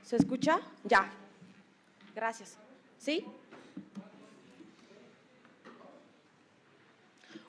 ¿Se escucha? Ya. Gracias. ¿Sí?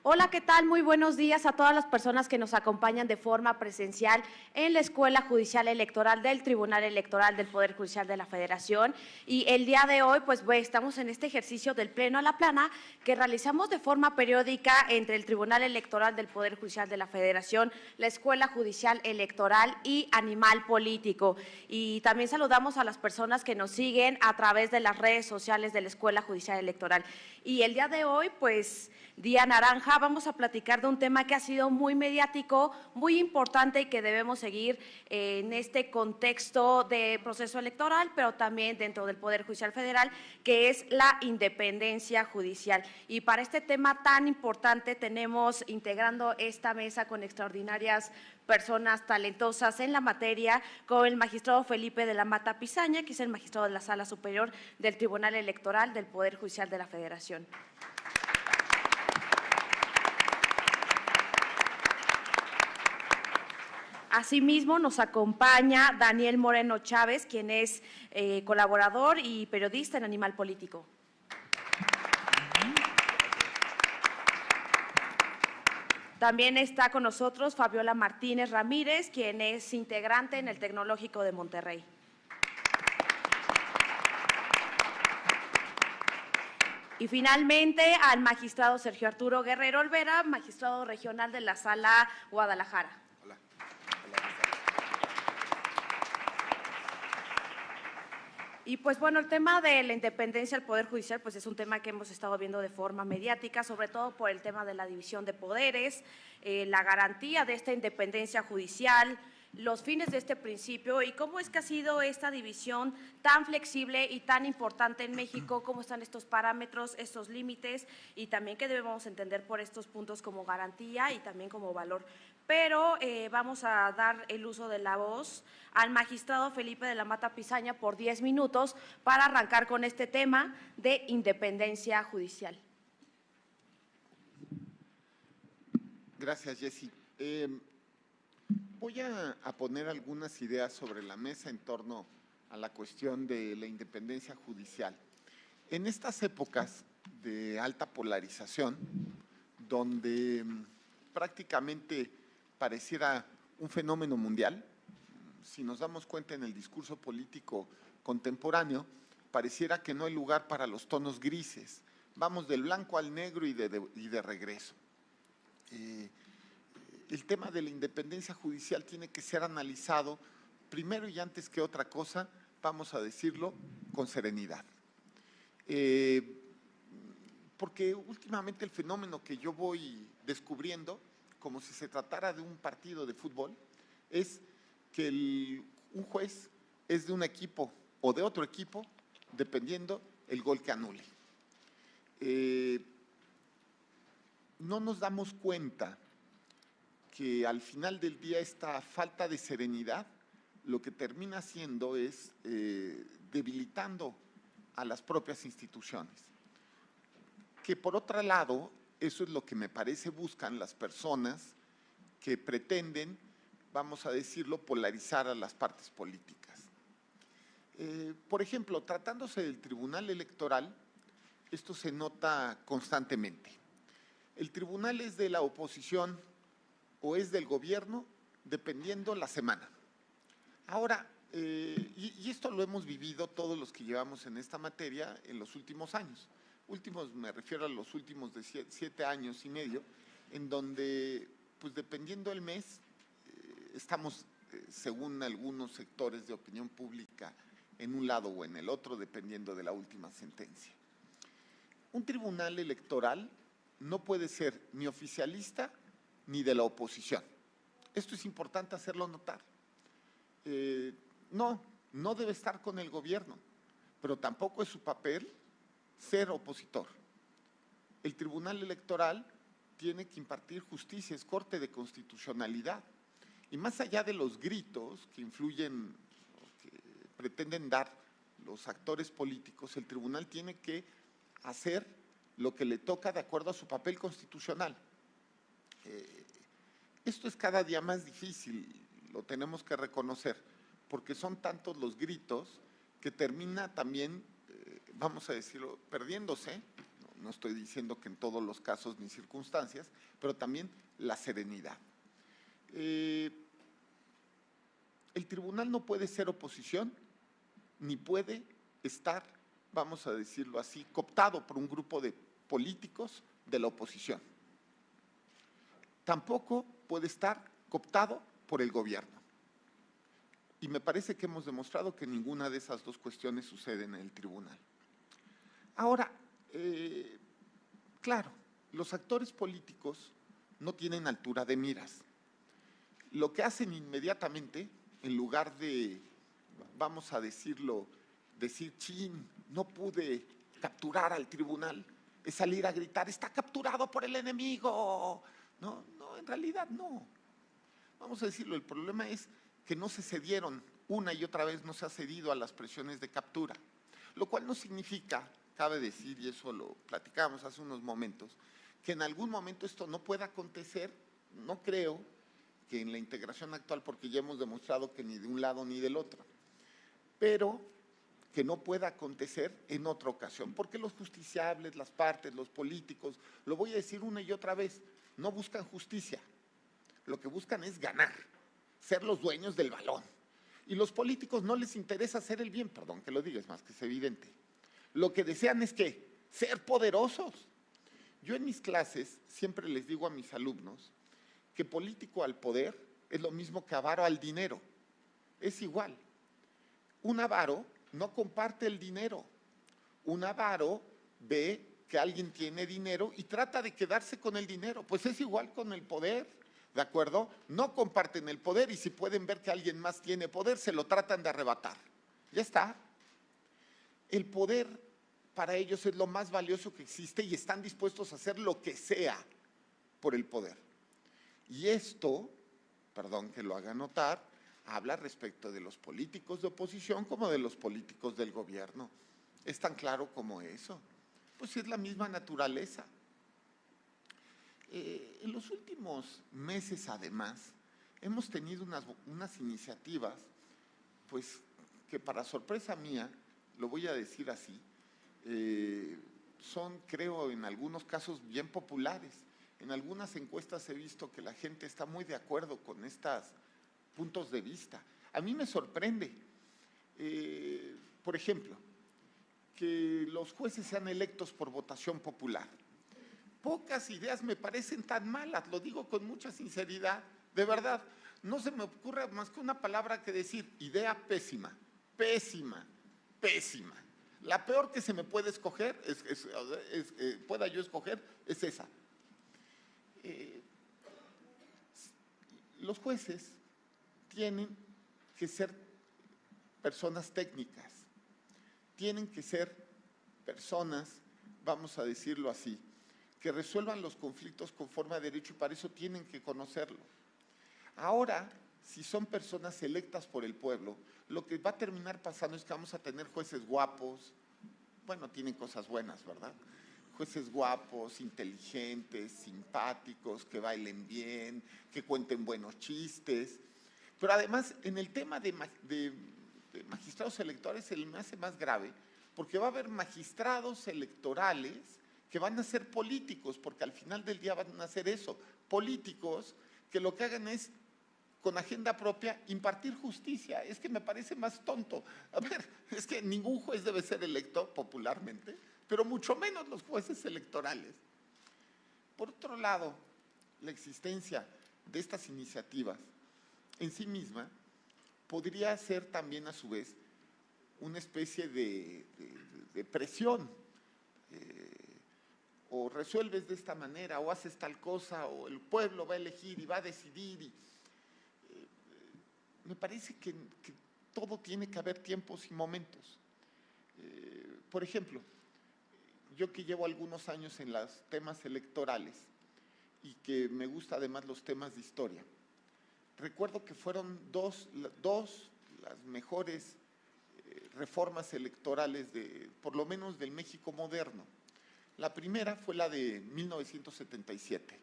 Hola, ¿qué tal? Muy buenos días a todas las personas que nos acompañan de forma presencial en la Escuela Judicial Electoral del Tribunal Electoral del Poder Judicial de la Federación. Y el día de hoy, pues estamos en este ejercicio del Pleno a la Plana que realizamos de forma periódica entre el Tribunal Electoral del Poder Judicial de la Federación, la Escuela Judicial Electoral y Animal Político. Y también saludamos a las personas que nos siguen a través de las redes sociales de la Escuela Judicial Electoral. Y el día de hoy, pues, Día Naranja, vamos a platicar de un tema que ha sido muy mediático, muy importante y que debemos seguir en este contexto de proceso electoral, pero también dentro del Poder Judicial Federal, que es la independencia judicial. Y para este tema tan importante tenemos integrando esta mesa con extraordinarias personas talentosas en la materia, como el magistrado Felipe de la Mata Pizaña, que es el magistrado de la Sala Superior del Tribunal Electoral del Poder Judicial de la Federación. Asimismo, nos acompaña Daniel Moreno Chávez, quien es colaborador y periodista en Animal Político. También está con nosotros Fabiola Martínez Ramírez, quien es integrante en el Tecnológico de Monterrey. Y finalmente al magistrado Sergio Arturo Guerrero Olvera, magistrado regional de la Sala Guadalajara. Y pues bueno, el tema de la independencia del Poder Judicial pues es un tema que hemos estado viendo de forma mediática, sobre todo por el tema de la división de poderes, la garantía de esta independencia judicial, los fines de este principio y cómo es que ha sido esta división tan flexible y tan importante en México, cómo están estos parámetros, estos límites y también qué debemos entender por estos puntos como garantía y también como valor. Pero vamos a dar el uso de la voz al magistrado Felipe de la Mata Pizaña por 10 minutos para arrancar con este tema de independencia judicial. Gracias, Jessy. Voy a poner algunas ideas sobre la mesa en torno a la cuestión de la independencia judicial. En estas épocas de alta polarización, donde prácticamente pareciera un fenómeno mundial, si nos damos cuenta en el discurso político contemporáneo, pareciera que no hay lugar para los tonos grises. Vamos del blanco al negro y de regreso. El tema de la independencia judicial tiene que ser analizado primero y antes que otra cosa, vamos a decirlo, con serenidad. Porque últimamente el fenómeno que yo voy descubriendo, como si se tratara de un partido de fútbol, es que un juez es de un equipo o de otro equipo, dependiendo el gol que anule. No nos damos cuenta que al final del día esta falta de serenidad lo que termina haciendo es debilitando a las propias instituciones. Que por otro lado, eso es lo que me parece buscan las personas que pretenden, vamos a decirlo, polarizar a las partes políticas. Por ejemplo, tratándose del Tribunal Electoral, esto se nota constantemente. El tribunal es de la oposición o es del gobierno, dependiendo la semana. Ahora, y esto lo hemos vivido todos los que llevamos en esta materia en los últimos años. Últimos, me refiero a los últimos de 7 años y medio, en donde, pues dependiendo el mes, estamos, según algunos sectores de opinión pública, en un lado o en el otro, dependiendo de la última sentencia. Un tribunal electoral no puede ser ni oficialista ni de la oposición. Esto es importante hacerlo notar. No debe estar con el gobierno, pero tampoco es su papel ser opositor. El Tribunal Electoral tiene que impartir justicia, es corte de constitucionalidad. Y más allá de los gritos que influyen, que pretenden dar los actores políticos, el tribunal tiene que hacer lo que le toca de acuerdo a su papel constitucional. Esto es cada día más difícil, lo tenemos que reconocer, porque son tantos los gritos que termina también, vamos a decirlo, perdiéndose, no estoy diciendo que en todos los casos ni circunstancias, pero también la serenidad. El tribunal no puede ser oposición, ni puede estar, vamos a decirlo así, cooptado por un grupo de políticos de la oposición. Tampoco puede estar cooptado por el gobierno. Y me parece que hemos demostrado que ninguna de esas dos cuestiones sucede en el tribunal. Ahora, claro, los actores políticos no tienen altura de miras. Lo que hacen inmediatamente, en lugar de, vamos a decirlo, decir, chin, no pude capturar al tribunal, es salir a gritar, está capturado por el enemigo. No, en realidad no. Vamos a decirlo, el problema es que no se cedieron, una y otra vez no se ha cedido a las presiones de captura, lo cual no significa, cabe decir, y eso lo platicábamos hace unos momentos, que en algún momento esto no pueda acontecer. No creo que en la integración actual, porque ya hemos demostrado que ni de un lado ni del otro, pero que no pueda acontecer en otra ocasión, porque los justiciables, las partes, los políticos, lo voy a decir una y otra vez, no buscan justicia, lo que buscan es ganar, ser los dueños del balón. Y los políticos no les interesa hacer el bien, perdón que lo diga, es más que es evidente. Lo que desean es ¿qué? Ser poderosos. Yo en mis clases siempre les digo a mis alumnos que político al poder es lo mismo que avaro al dinero, es igual. Un avaro no comparte el dinero, un avaro ve que alguien tiene dinero y trata de quedarse con el dinero, pues es igual con el poder. ¿De acuerdo? No comparten el poder y si pueden ver que alguien más tiene poder, se lo tratan de arrebatar. Ya está. El poder para ellos es lo más valioso que existe y están dispuestos a hacer lo que sea por el poder. Y esto, perdón que lo haga notar, habla respecto de los políticos de oposición como de los políticos del gobierno. Es tan claro como eso. Pues es la misma naturaleza. En los últimos meses, además, hemos tenido unas iniciativas, pues, que para sorpresa mía, lo voy a decir así, son, creo, en algunos casos bien populares. En algunas encuestas he visto que la gente está muy de acuerdo con estos puntos de vista. A mí me sorprende, por ejemplo, que los jueces sean electos por votación popular. Pocas ideas me parecen tan malas, lo digo con mucha sinceridad, de verdad. No se me ocurre más que una palabra que decir, idea pésima, pésima, pésima. La peor que se me puede escoger, pueda yo escoger, es esa. Los jueces tienen que ser personas técnicas, tienen que ser personas, vamos a decirlo así, que resuelvan los conflictos conforme a derecho y para eso tienen que conocerlo. Ahora, si son personas electas por el pueblo, lo que va a terminar pasando es que vamos a tener jueces guapos, bueno, tienen cosas buenas, ¿verdad? Jueces guapos, inteligentes, simpáticos, que bailen bien, que cuenten buenos chistes. Pero además, en el tema de magistrados electorales se me hace más grave, porque va a haber magistrados electorales que van a ser políticos, porque al final del día van a hacer eso, políticos que lo que hagan es, con agenda propia, impartir justicia. Es que me parece más tonto. A ver, es que ningún juez debe ser electo popularmente, pero mucho menos los jueces electorales. Por otro lado, la existencia de estas iniciativas en sí misma podría ser también a su vez una especie de presión. O resuelves de esta manera, o haces tal cosa, o el pueblo va a elegir y va a decidir. Me parece que todo tiene que haber tiempos y momentos. Por ejemplo, yo que llevo algunos años en los temas electorales y que me gusta además los temas de historia, recuerdo que fueron dos las mejores reformas electorales, por lo menos del México moderno. La primera fue la de 1977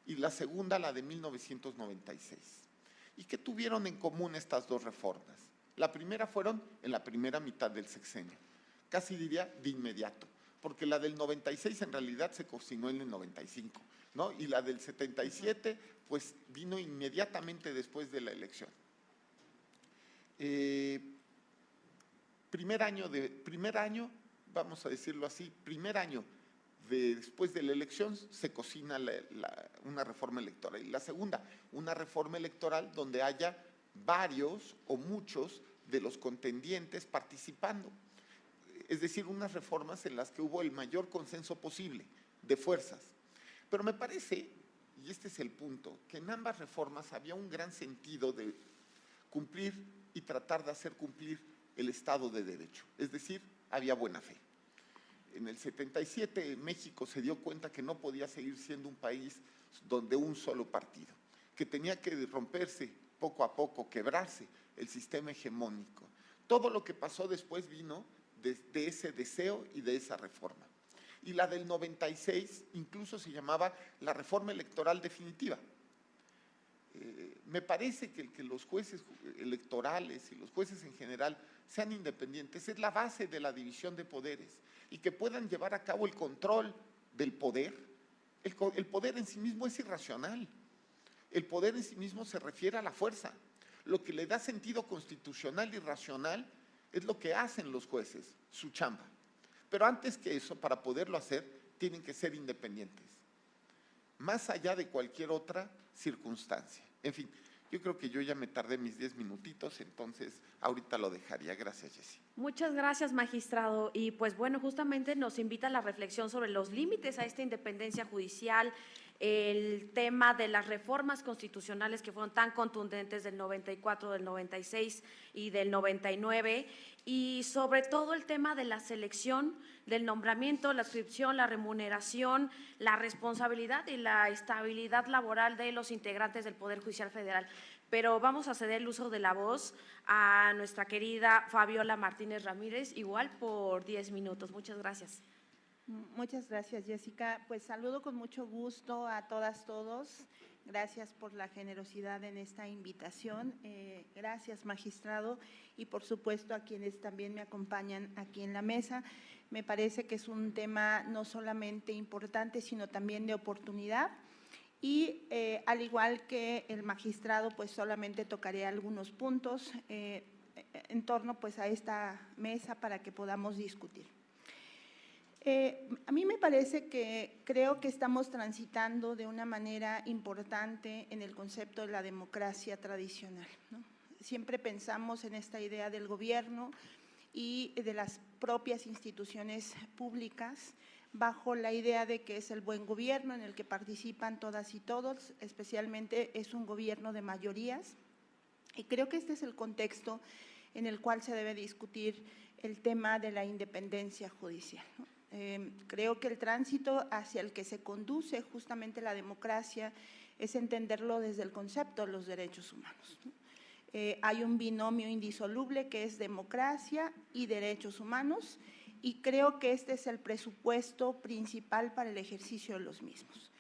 y la segunda la de 1996. ¿Y qué tuvieron en común estas dos reformas? La primera fueron en la primera mitad del sexenio, casi diría de inmediato, porque la del 96 en realidad se cocinó en el 95, ¿no? Y la del 77 pues vino inmediatamente después de la elección. Primer año, vamos a decirlo así, primer año después de la elección se cocina una reforma electoral. Y la segunda, una reforma electoral donde haya varios o muchos de los contendientes participando. Es decir, unas reformas en las que hubo el mayor consenso posible de fuerzas. Pero me parece, y este es el punto, que en ambas reformas había un gran sentido de cumplir y tratar de hacer cumplir el Estado de Derecho. Es decir, había buena fe. En el 77 México se dio cuenta que no podía seguir siendo un país donde un solo partido, que tenía que romperse poco a poco, quebrarse el sistema hegemónico. Todo lo que pasó después vino de ese deseo y de esa reforma. Y la del 96 incluso se llamaba la reforma electoral definitiva. Me parece que los jueces electorales y los jueces en general sean independientes es la base de la división de poderes y que puedan llevar a cabo el control del poder. El poder en sí mismo es irracional. El poder en sí mismo se refiere a la fuerza. Lo que le da sentido constitucional y racional es lo que hacen los jueces, su chamba. Pero antes que eso, para poderlo hacer, tienen que ser independientes, más allá de cualquier otra circunstancia. En fin, yo creo que yo ya me tardé mis 10 minutitos, entonces ahorita lo dejaría. Gracias, Jessy. Muchas gracias, magistrado. Y pues bueno, justamente nos invita a la reflexión sobre los límites a esta independencia judicial, el tema de las reformas constitucionales que fueron tan contundentes del 94, del 96 y del 99, y sobre todo el tema de la selección, del nombramiento, la adscripción, la remuneración, la responsabilidad y la estabilidad laboral de los integrantes del Poder Judicial Federal. Pero vamos a ceder el uso de la voz a nuestra querida Fabiola Martínez Ramírez, igual por 10 minutos. Muchas gracias. Muchas gracias, Jessica. Pues saludo con mucho gusto a todas, todos. Gracias por la generosidad en esta invitación. Gracias, magistrado, y por supuesto a quienes también me acompañan aquí en la mesa. Me parece que es un tema no solamente importante, sino también de oportunidad. Y al igual que el magistrado, pues solamente tocaré algunos puntos en torno pues a esta mesa para que podamos discutir. A mí me parece que creo que estamos transitando de una manera importante en el concepto de la democracia tradicional, ¿no? Siempre pensamos en esta idea del gobierno y de las propias instituciones públicas bajo la idea de que es el buen gobierno en el que participan todas y todos, especialmente es un gobierno de mayorías, y creo que este es el contexto en el cual se debe discutir el tema de la independencia judicial, ¿no? Creo que el tránsito hacia el que se conduce justamente la democracia es entenderlo desde el concepto de los derechos humanos, ¿no? Hay un binomio indisoluble que es democracia y derechos humanos, y creo que este es el presupuesto principal para el ejercicio de los mismos.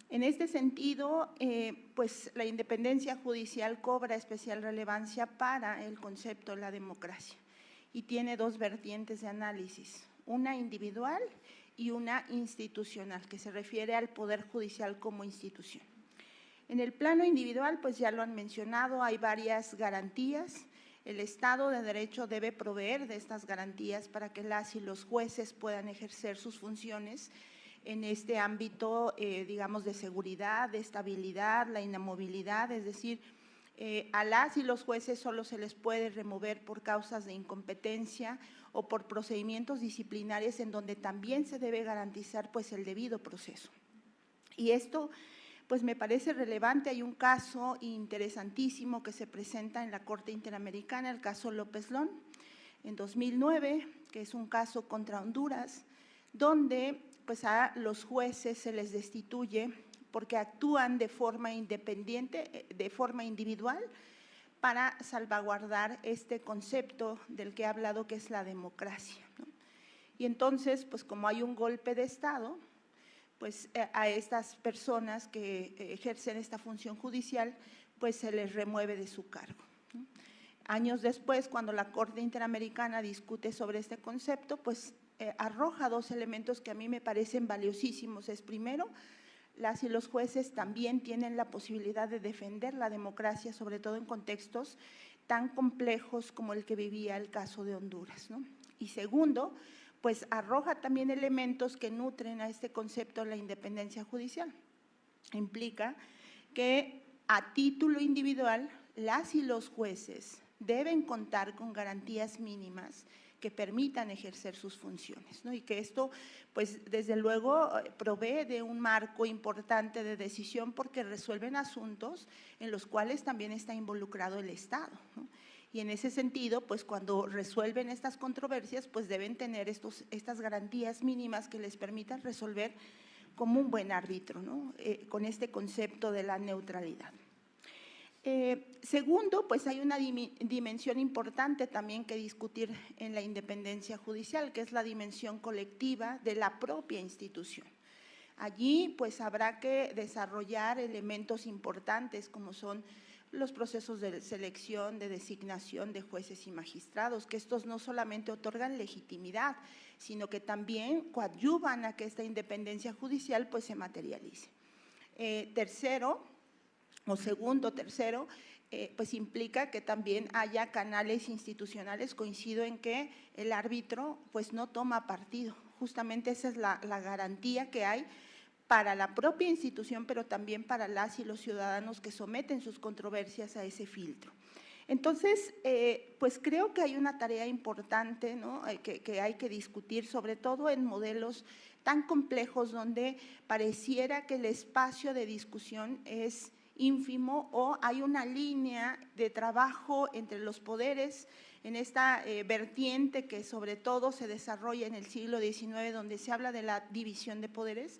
En este sentido, pues la independencia judicial cobra especial relevancia para el concepto de la democracia y tiene dos vertientes de análisis, una individual y una institucional, que se refiere al Poder Judicial como institución. En el plano individual, pues ya lo han mencionado, hay varias garantías. El Estado de Derecho debe proveer de estas garantías para que las y los jueces puedan ejercer sus funciones en este ámbito, digamos, de seguridad, de estabilidad, la inamovilidad, es decir, a las y los jueces solo se les puede remover por causas de incompetencia o por procedimientos disciplinarios en donde también se debe garantizar pues el debido proceso. Y esto pues me parece relevante. Hay un caso interesantísimo que se presenta en la Corte Interamericana, el caso López Lón, en 2009, que es un caso contra Honduras, donde pues a los jueces se les destituye porque actúan de forma independiente, de forma individual, para salvaguardar este concepto del que he hablado, que es la democracia, ¿no? Y entonces, pues como hay un golpe de Estado, pues a estas personas que ejercen esta función judicial, pues se les remueve de su cargo, ¿no? Años después, cuando la Corte Interamericana discute sobre este concepto, pues arroja dos elementos que a mí me parecen valiosísimos. Es primero, las y los jueces también tienen la posibilidad de defender la democracia, sobre todo en contextos tan complejos como el que vivía el caso de Honduras, ¿no? Y segundo, pues arroja también elementos que nutren a este concepto de la independencia judicial. Implica que a título individual, las y los jueces deben contar con garantías mínimas que permitan ejercer sus funciones, ¿no? Y que esto, pues desde luego, provee de un marco importante de decisión porque resuelven asuntos en los cuales también está involucrado el Estado, ¿no? Y en ese sentido, pues cuando resuelven estas controversias, pues deben tener estas garantías mínimas que les permitan resolver como un buen árbitro, ¿no? Con este concepto de la neutralidad. Segundo, pues hay una dimensión importante también que discutir en la independencia judicial, que es la dimensión colectiva de la propia institución. Allí, pues habrá que desarrollar elementos importantes como son los procesos de selección, de designación de jueces y magistrados, que estos no solamente otorgan legitimidad, sino que también coadyuvan a que esta independencia judicial pues se materialice. Tercero, pues implica que también haya canales institucionales. Coincido en que el árbitro pues no toma partido, justamente esa es la garantía que hay para la propia institución, pero también para las y los ciudadanos que someten sus controversias a ese filtro. Entonces, pues creo que hay una tarea importante, ¿no? que hay que discutir, sobre todo en modelos tan complejos donde pareciera que el espacio de discusión es ínfimo o hay una línea de trabajo entre los poderes en esta vertiente que sobre todo se desarrolla en el siglo XIX, donde se habla de la división de poderes.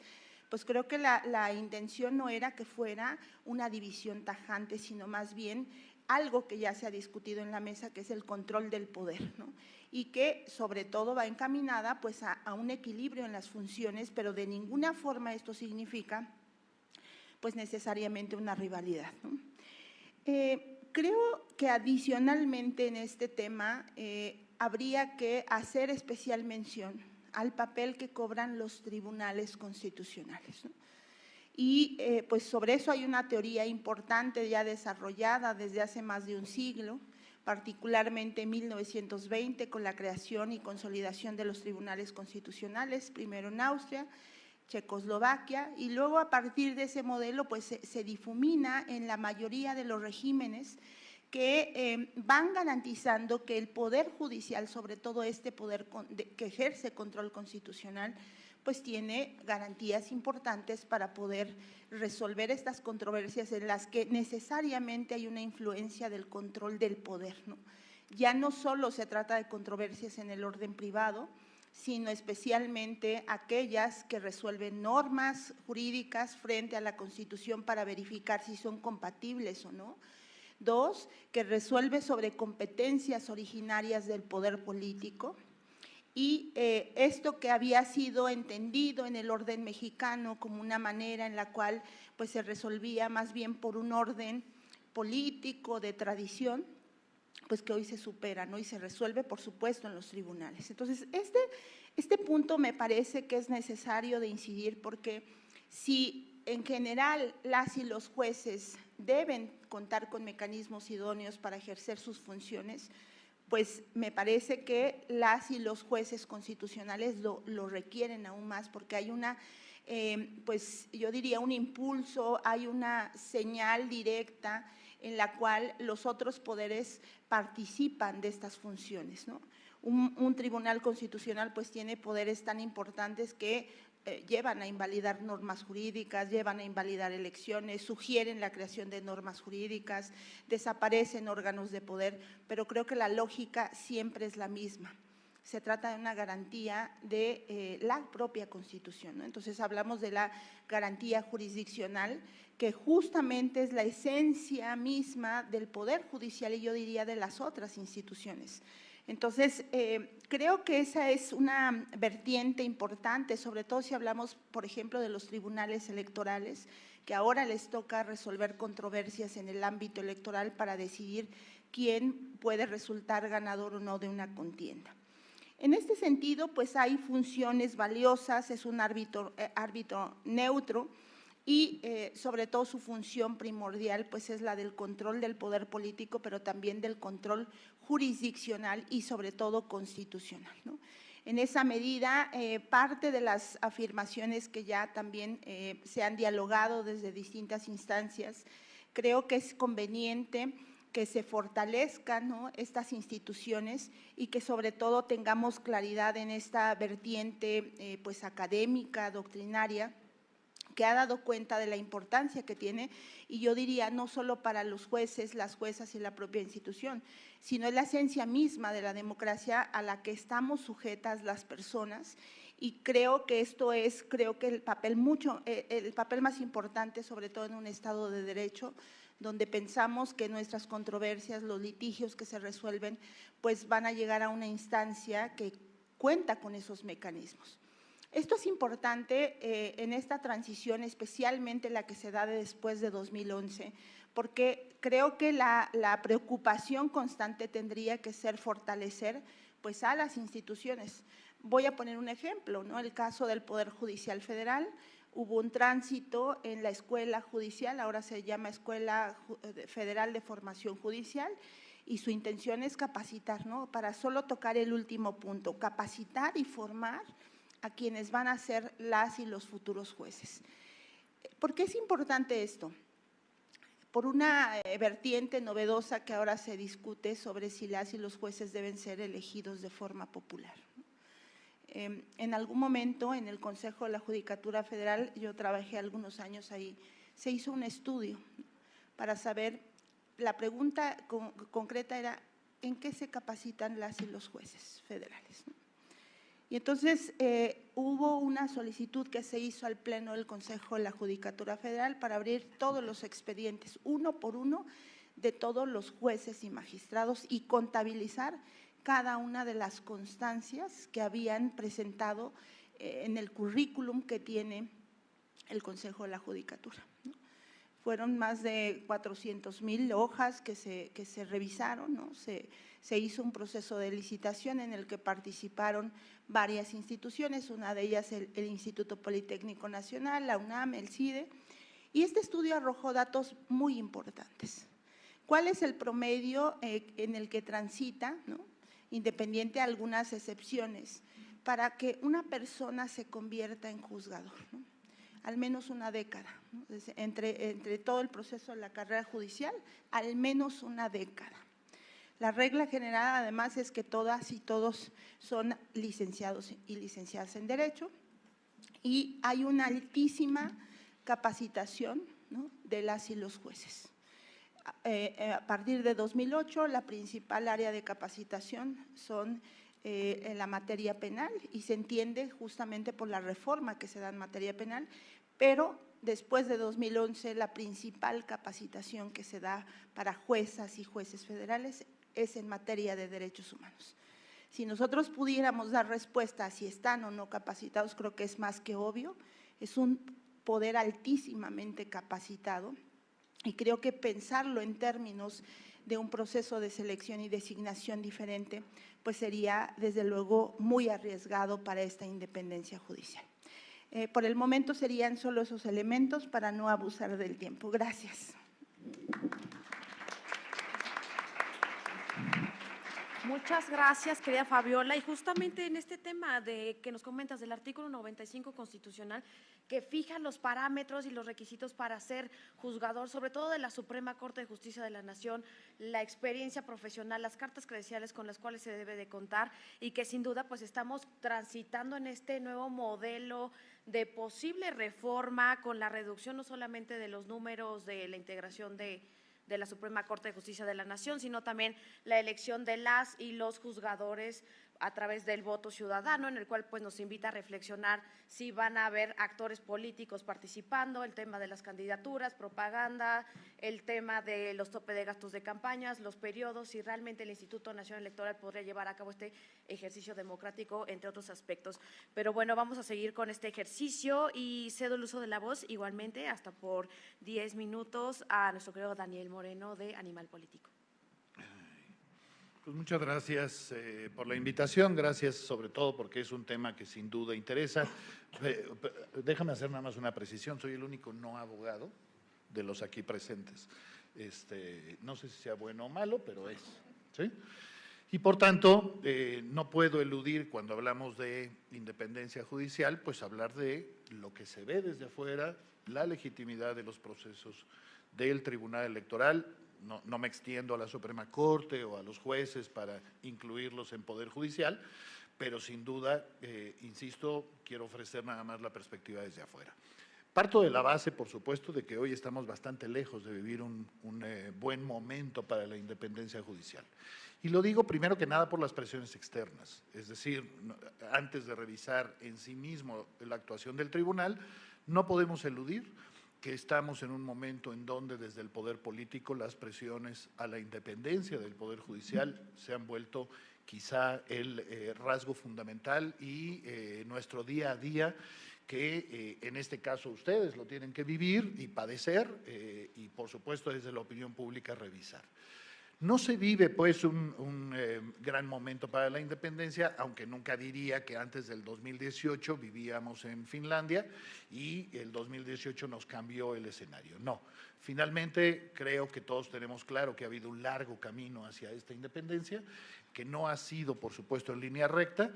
Pues creo que la intención no era que fuera una división tajante, sino más bien algo que ya se ha discutido en la mesa, que es el control del poder, ¿no? Y que sobre todo va encaminada pues a un equilibrio en las funciones, pero de ninguna forma esto significa pues necesariamente una rivalidad, ¿no? Creo que adicionalmente en este tema habría que hacer especial mención al papel que cobran los tribunales constitucionales, ¿no? Y pues sobre eso hay una teoría importante ya desarrollada desde hace más de un siglo, particularmente en 1920 con la creación y consolidación de los tribunales constitucionales, primero en Austria, Checoslovaquia, y luego a partir de ese modelo pues se difumina en la mayoría de los regímenes que van garantizando que el Poder Judicial, sobre todo este poder que ejerce control constitucional, pues tiene garantías importantes para poder resolver estas controversias en las que necesariamente hay una influencia del control del poder, ¿no? Ya no solo se trata de controversias en el orden privado, sino especialmente aquellas que resuelven normas jurídicas frente a la Constitución para verificar si son compatibles o no. Dos, que resuelve sobre competencias originarias del poder político. Y esto que había sido entendido en el orden mexicano como una manera en la cual pues, se resolvía más bien por un orden político de tradición, pues que hoy se supera, ¿no? Y se resuelve, por supuesto, en los tribunales. Entonces, este punto me parece que es necesario de incidir porque si en general las y los jueces deben contar con mecanismos idóneos para ejercer sus funciones, pues me parece que las y los jueces constitucionales lo requieren aún más porque hay una, pues yo diría un impulso, hay una señal directa en la cual los otros poderes participan de estas funciones, ¿no? Un tribunal constitucional pues tiene poderes tan importantes que llevan a invalidar normas jurídicas, llevan a invalidar elecciones, sugieren la creación de normas jurídicas, desaparecen órganos de poder, pero creo que la lógica siempre es la misma. Se trata de una garantía de la propia Constitución, ¿no? Entonces hablamos de la garantía jurisdiccional, que justamente es la esencia misma del Poder Judicial y yo diría de las otras instituciones. Entonces, creo que esa es una vertiente importante, sobre todo si hablamos, por ejemplo, de los tribunales electorales, que ahora les toca resolver controversias en el ámbito electoral para decidir quién puede resultar ganador o no de una contienda. En este sentido, pues hay funciones valiosas, es un árbitro neutro y sobre todo su función primordial pues es la del control del poder político, pero también del control jurisdiccional y sobre todo constitucional, ¿no? En esa medida, parte de las afirmaciones que ya también se han dialogado desde distintas instancias, creo que es conveniente que se fortalezcan, ¿no?, estas instituciones y que sobre todo tengamos claridad en esta vertiente pues académica, doctrinaria, que ha dado cuenta de la importancia que tiene, y yo diría no solo para los jueces, las juezas y la propia institución, sino es la esencia misma de la democracia a la que estamos sujetas las personas, y creo que esto es, el papel más importante, sobre todo en un Estado de Derecho, donde pensamos que nuestras controversias, los litigios que se resuelven, pues van a llegar a una instancia que cuenta con esos mecanismos. Esto es importante en esta transición, especialmente la que se da después de 2011, porque creo que la preocupación constante tendría que ser fortalecer pues, a las instituciones. Voy a poner un ejemplo, ¿no? El caso del Poder Judicial Federal. Hubo un tránsito en la Escuela Judicial, ahora se llama Escuela Federal de Formación Judicial, y su intención es capacitar, ¿no? Para solo tocar el último punto, capacitar y formar a quienes van a ser las y los futuros jueces. ¿Por qué es importante esto? Por una vertiente novedosa que ahora se discute sobre si las y los jueces deben ser elegidos de forma popular. En algún momento en el Consejo de la Judicatura Federal, yo trabajé algunos años ahí, se hizo un estudio para saber, la pregunta concreta era, ¿en qué se capacitan las y los jueces federales? Y entonces hubo una solicitud que se hizo al Pleno del Consejo de la Judicatura Federal para abrir todos los expedientes, uno por uno, de todos los jueces y magistrados y contabilizar cada una de las constancias que habían presentado en el currículum que tiene el Consejo de la Judicatura, ¿no? Fueron más de 400,000 hojas que se revisaron, ¿no? Se hizo un proceso de licitación en el que participaron varias instituciones, una de ellas el Instituto Politécnico Nacional, la UNAM, el CIDE, y este estudio arrojó datos muy importantes. ¿Cuál es el promedio en el que transita, ¿no?, independiente de algunas excepciones, para que una persona se convierta en juzgador, ¿no? Al menos una década, ¿no? Entre todo el proceso de la carrera judicial, al menos una década. La regla general, además, es que todas y todos son licenciados y licenciadas en Derecho, y hay una altísima capacitación, ¿no?, de las y los jueces. A partir de 2008, la principal área de capacitación son en la materia penal, y se entiende justamente por la reforma que se da en materia penal, pero después de 2011 la principal capacitación que se da para juezas y jueces federales es en materia de derechos humanos. Si nosotros pudiéramos dar respuesta a si están o no capacitados, creo que es más que obvio, es un poder altísimamente capacitado, y creo que pensarlo en términos de un proceso de selección y designación diferente, pues sería desde luego muy arriesgado para esta independencia judicial. Por el momento serían solo esos elementos para no abusar del tiempo. Gracias. Muchas gracias, querida Fabiola. Y justamente en este tema de que nos comentas del artículo 95 constitucional, que fija los parámetros y los requisitos para ser juzgador, sobre todo de la Suprema Corte de Justicia de la Nación, la experiencia profesional, las cartas credenciales con las cuales se debe de contar, y que sin duda pues estamos transitando en este nuevo modelo de posible reforma con la reducción no solamente de los números de la integración de la Suprema Corte de Justicia de la Nación, sino también la elección de las y los juzgadores a través del voto ciudadano, en el cual pues nos invita a reflexionar si van a haber actores políticos participando, el tema de las candidaturas, propaganda, el tema de los tope de gastos de campañas, los periodos, si realmente el Instituto Nacional Electoral podría llevar a cabo este ejercicio democrático, entre otros aspectos. Pero bueno, vamos a seguir con este ejercicio y cedo el uso de la voz igualmente hasta por 10 minutos a nuestro querido Daniel Moreno de Animal Político. Pues muchas gracias por la invitación, gracias sobre todo porque es un tema que sin duda interesa. Déjame hacer nada más una precisión, soy el único no abogado de los aquí presentes. No sé si sea bueno o malo, pero es, ¿sí? Y por tanto, no puedo eludir cuando hablamos de independencia judicial, pues hablar de lo que se ve desde afuera, la legitimidad de los procesos del Tribunal Electoral. No me extiendo a la Suprema Corte o a los jueces para incluirlos en Poder Judicial, pero sin duda, insisto, quiero ofrecer nada más la perspectiva desde afuera. Parto de la base, por supuesto, de que hoy estamos bastante lejos de vivir un buen momento para la independencia judicial. Y lo digo primero que nada por las presiones externas, es decir, antes de revisar en sí mismo la actuación del tribunal, no podemos eludir que estamos en un momento en donde desde el poder político las presiones a la independencia del Poder Judicial se han vuelto quizá el rasgo fundamental y nuestro día a día que en este caso ustedes lo tienen que vivir y padecer y por supuesto desde la opinión pública revisar. No se vive pues un gran momento para la independencia, aunque nunca diría que antes del 2018 vivíamos en Finlandia y el 2018 nos cambió el escenario. No, finalmente creo que todos tenemos claro que ha habido un largo camino hacia esta independencia, que no ha sido por supuesto en línea recta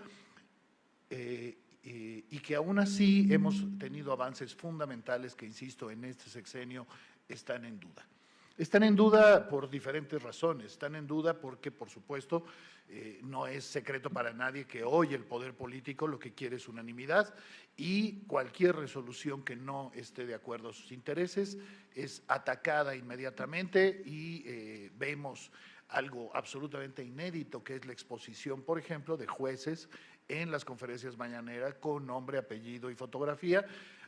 y que aún así hemos tenido avances fundamentales que, insisto, en este sexenio están en duda. Están en duda por diferentes razones, están en duda porque, por supuesto, no es secreto para nadie que hoy el poder político lo que quiere es unanimidad y cualquier resolución que no esté de acuerdo a sus intereses es atacada inmediatamente y vemos algo absolutamente inédito que es la exposición, por ejemplo, de jueces en las conferencias mañaneras con nombre, apellido y fotografía,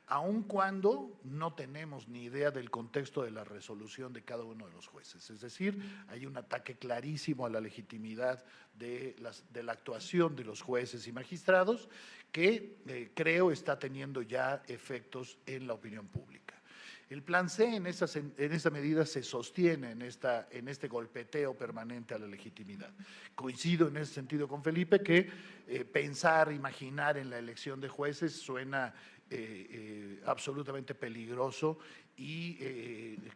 aun cuando no tenemos ni idea del contexto de la resolución de cada uno de los jueces. Es decir, hay un ataque clarísimo a la legitimidad de la actuación de los jueces y magistrados que creo está teniendo ya efectos en la opinión pública. El plan C en esa medida se sostiene en este golpeteo permanente a la legitimidad. Coincido en ese sentido con Felipe que pensar, imaginar en la elección de jueces suena absolutamente peligroso y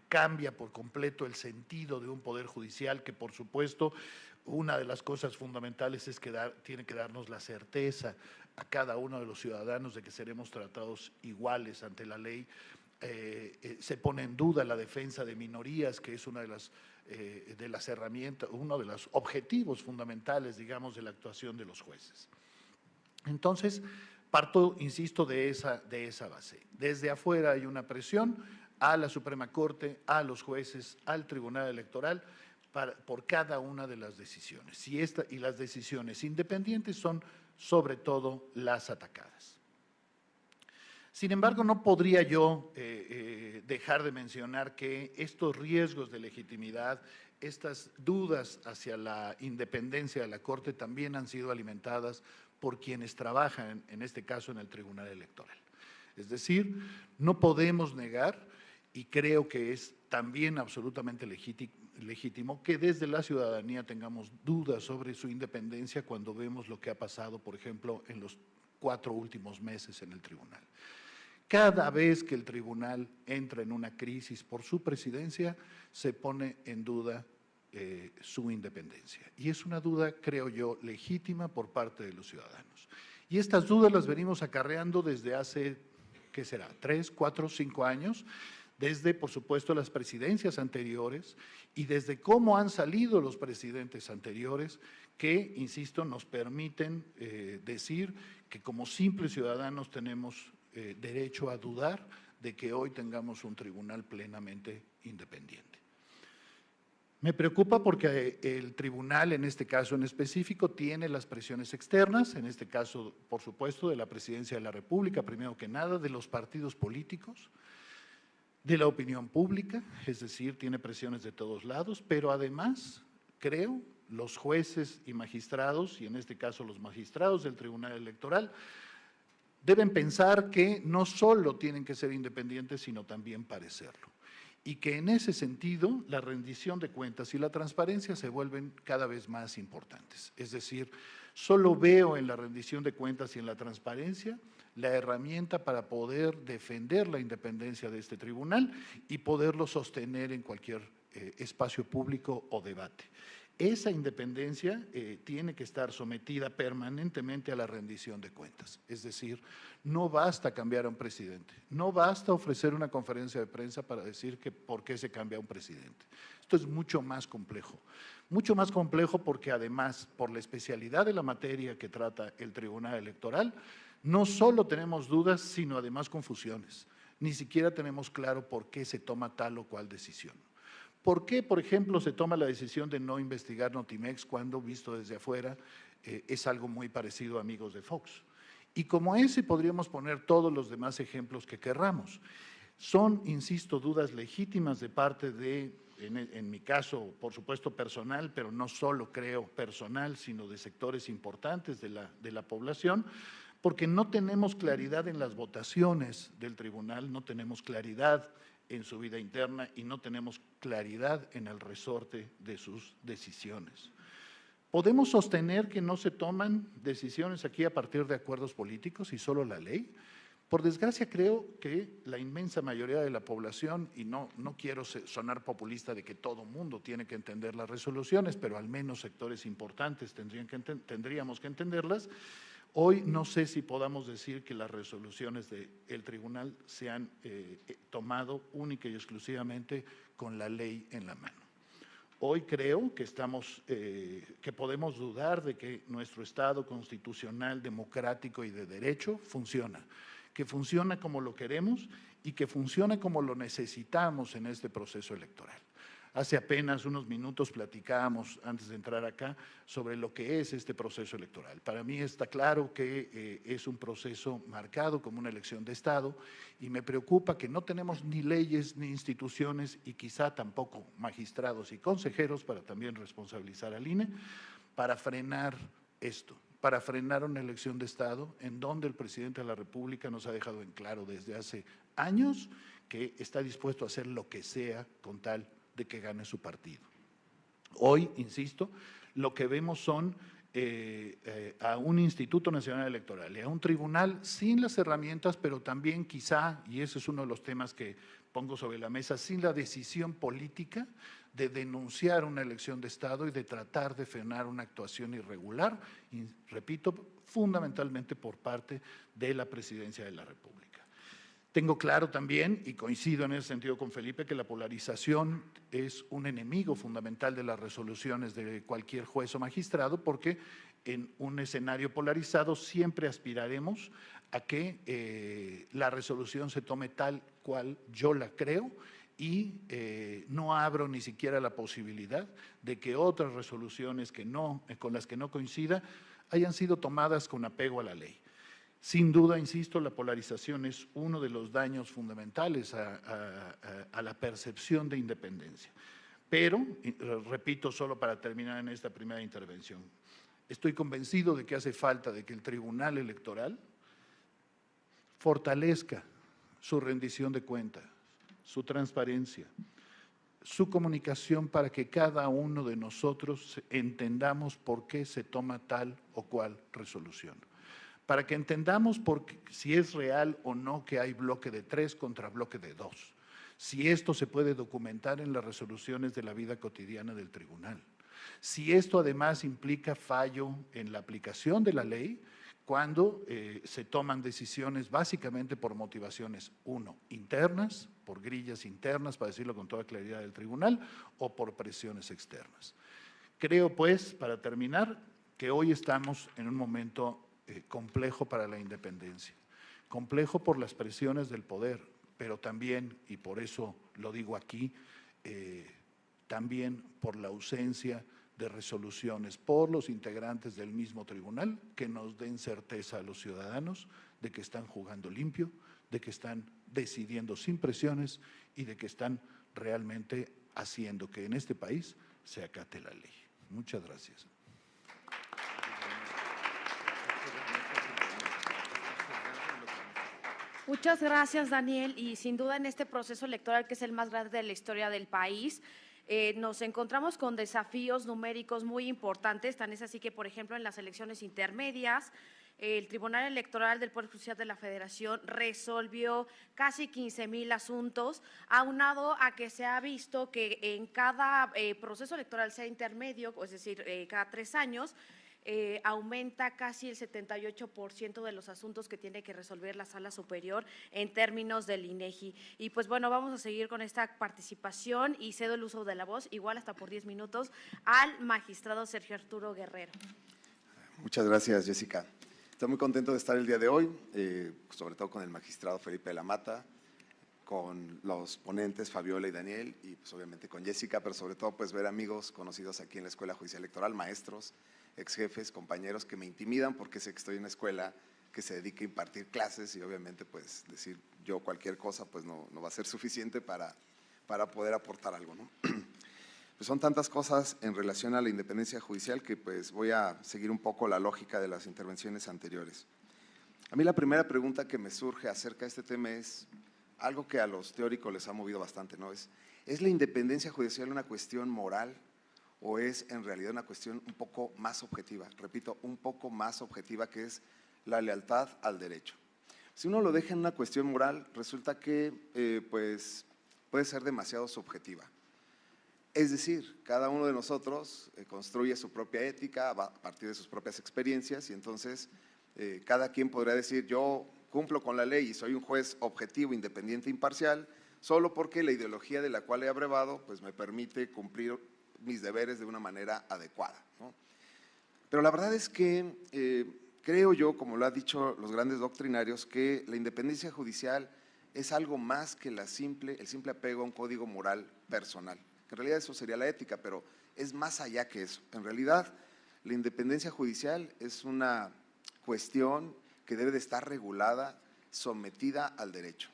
cambia por completo el sentido de un poder judicial que, por supuesto, una de las cosas fundamentales es que tiene que darnos la certeza a cada uno de los ciudadanos de que seremos tratados iguales ante la ley. Se pone en duda la defensa de minorías, que es una de las herramientas, uno de los objetivos fundamentales, digamos, de la actuación de los jueces. Entonces, parto, insisto, de esa base. Desde afuera hay una presión a la Suprema Corte, a los jueces, al Tribunal Electoral, por cada una de las decisiones. Y las decisiones independientes son, sobre todo, las atacadas. Sin embargo, no podría yo dejar de mencionar que estos riesgos de legitimidad, estas dudas hacia la independencia de la Corte también han sido alimentadas por quienes trabajan, en este caso, en el Tribunal Electoral. Es decir, no podemos negar, y creo que es también absolutamente legítimo, que desde la ciudadanía tengamos dudas sobre su independencia cuando vemos lo que ha pasado, por ejemplo, en los 4 últimos meses en el Tribunal. Cada vez que el tribunal entra en una crisis por su presidencia, se pone en duda su independencia. Y es una duda, creo yo, legítima por parte de los ciudadanos. Y estas dudas las venimos acarreando desde hace, ¿qué será?, 3, 4, 5 años, desde, por supuesto, las presidencias anteriores y desde cómo han salido los presidentes anteriores que, insisto, nos permiten decir que como simples ciudadanos tenemos derecho a dudar de que hoy tengamos un tribunal plenamente independiente. Me preocupa porque el tribunal, en este caso en específico, tiene las presiones externas, en este caso, por supuesto, de la Presidencia de la República, primero que nada, de los partidos políticos, de la opinión pública, es decir, tiene presiones de todos lados, pero además, creo, los jueces y magistrados, y en este caso los magistrados del Tribunal Electoral, deben pensar que no solo tienen que ser independientes, sino también parecerlo. Y que en ese sentido la rendición de cuentas y la transparencia se vuelven cada vez más importantes. Es decir, solo veo en la rendición de cuentas y en la transparencia la herramienta para poder defender la independencia de este tribunal y poderlo sostener en cualquier espacio público o debate. Esa independencia tiene que estar sometida permanentemente a la rendición de cuentas. Es decir, no basta cambiar a un presidente, no basta ofrecer una conferencia de prensa para decir que por qué se cambia a un presidente. Esto es mucho más complejo porque además, por la especialidad de la materia que trata el Tribunal Electoral, no solo tenemos dudas, sino además confusiones. Ni siquiera tenemos claro por qué se toma tal o cual decisión. ¿Por qué, por ejemplo, se toma la decisión de no investigar Notimex cuando, visto desde afuera, es algo muy parecido a Amigos de Fox? Y como ese podríamos poner todos los demás ejemplos que querramos. Son, insisto, dudas legítimas de parte de, en mi caso, por supuesto personal, pero no solo creo personal, sino de sectores importantes de la población, porque no tenemos claridad en las votaciones del tribunal, no tenemos claridad en su vida interna y no tenemos claridad en el resorte de sus decisiones. ¿Podemos sostener que no se toman decisiones aquí a partir de acuerdos políticos y solo la ley? Por desgracia, creo que la inmensa mayoría de la población, y no quiero sonar populista de que todo mundo tiene que entender las resoluciones, pero al menos sectores importantes tendríamos que entenderlas. Hoy no sé si podamos decir que las resoluciones del tribunal se han tomado única y exclusivamente con la ley en la mano. Hoy creo que que podemos dudar de que nuestro Estado constitucional, democrático y de derecho funciona, que funciona como lo queremos y que funciona como lo necesitamos en este proceso electoral. Hace apenas unos minutos platicábamos, antes de entrar acá, sobre lo que es este proceso electoral. Para mí está claro que es un proceso marcado como una elección de Estado y me preocupa que no tenemos ni leyes ni instituciones y quizá tampoco magistrados y consejeros, para también responsabilizar al INE, para frenar esto, para frenar una elección de Estado en donde el presidente de la República nos ha dejado en claro desde hace años que está dispuesto a hacer lo que sea con tal de que gane su partido. Hoy, insisto, lo que vemos son a un Instituto Nacional Electoral y a un tribunal sin las herramientas, pero también quizá, y ese es uno de los temas que pongo sobre la mesa, sin la decisión política de denunciar una elección de Estado y de tratar de frenar una actuación irregular, y repito, fundamentalmente por parte de la Presidencia de la República. Tengo claro también, y coincido en ese sentido con Felipe, que la polarización es un enemigo fundamental de las resoluciones de cualquier juez o magistrado, porque en un escenario polarizado siempre aspiraremos a que la resolución se tome tal cual yo la creo y no abro ni siquiera la posibilidad de que otras resoluciones con las que no coincida hayan sido tomadas con apego a la ley. Sin duda, insisto, la polarización es uno de los daños fundamentales a la percepción de independencia. Pero, repito, solo para terminar en esta primera intervención, estoy convencido de que hace falta de que el Tribunal Electoral fortalezca su rendición de cuentas, su transparencia, su comunicación para que cada uno de nosotros entendamos por qué se toma tal o cual resolución. Para que entendamos si es real o no que hay bloque de 3 contra bloque de 2, si esto se puede documentar en las resoluciones de la vida cotidiana del tribunal, si esto además implica fallo en la aplicación de la ley cuando se toman decisiones básicamente por motivaciones, internas, por grillas internas, para decirlo con toda claridad del tribunal, o por presiones externas. Creo, pues, para terminar, que hoy estamos en un momento complejo para la independencia, complejo por las presiones del poder, pero también, y por eso lo digo aquí, también por la ausencia de resoluciones por los integrantes del mismo tribunal que nos den certeza a los ciudadanos de que están jugando limpio, de que están decidiendo sin presiones y de que están realmente haciendo que en este país se acate la ley. Muchas gracias. Muchas gracias, Daniel. Y sin duda en este proceso electoral, que es el más grande de la historia del país, nos encontramos con desafíos numéricos muy importantes. Tan es así que, por ejemplo, en las elecciones intermedias, el Tribunal Electoral del Poder Judicial de la Federación resolvió casi 15,000 asuntos, aunado a que se ha visto que en cada proceso electoral, sea intermedio, es decir, cada 3 años, aumenta casi el 78% de los asuntos que tiene que resolver la Sala Superior en términos del INEGI. Y pues bueno, vamos a seguir con esta participación y cedo el uso de la voz, igual hasta por 10 minutos, al magistrado Sergio Arturo Guerrero. Muchas gracias, Jessica. Estoy muy contento de estar el día de hoy, sobre todo con el magistrado Felipe de la Mata, con los ponentes Fabiola y Daniel, y pues obviamente con Jessica, pero sobre todo pues ver amigos conocidos aquí en la Escuela Judicial Electoral, maestros, ex jefes, compañeros que me intimidan porque sé que estoy en una escuela que se dedica a impartir clases y obviamente pues decir yo cualquier cosa pues no va a ser suficiente para poder aportar algo, ¿no? Pues son tantas cosas en relación a la independencia judicial que pues voy a seguir un poco la lógica de las intervenciones anteriores. A mí la primera pregunta que me surge acerca de este tema es algo que a los teóricos les ha movido bastante, ¿no? ¿Es la independencia judicial una cuestión moral o es en realidad una cuestión un poco más objetiva? Repito, un poco más objetiva, que es la lealtad al derecho. Si uno lo deja en una cuestión moral, resulta que pues puede ser demasiado subjetiva. Es decir, cada uno de nosotros construye su propia ética a partir de sus propias experiencias y entonces cada quien podrá decir yo cumplo con la ley y soy un juez objetivo, independiente, imparcial, solo porque la ideología de la cual he abrevado pues me permite cumplir mis deberes de una manera adecuada, ¿no? Pero la verdad es que creo yo, como lo han dicho los grandes doctrinarios, que la independencia judicial es algo más que el simple apego a un código moral personal. En realidad eso sería la ética, pero es más allá que eso. En realidad, la independencia judicial es una cuestión que debe de estar regulada, sometida al derecho.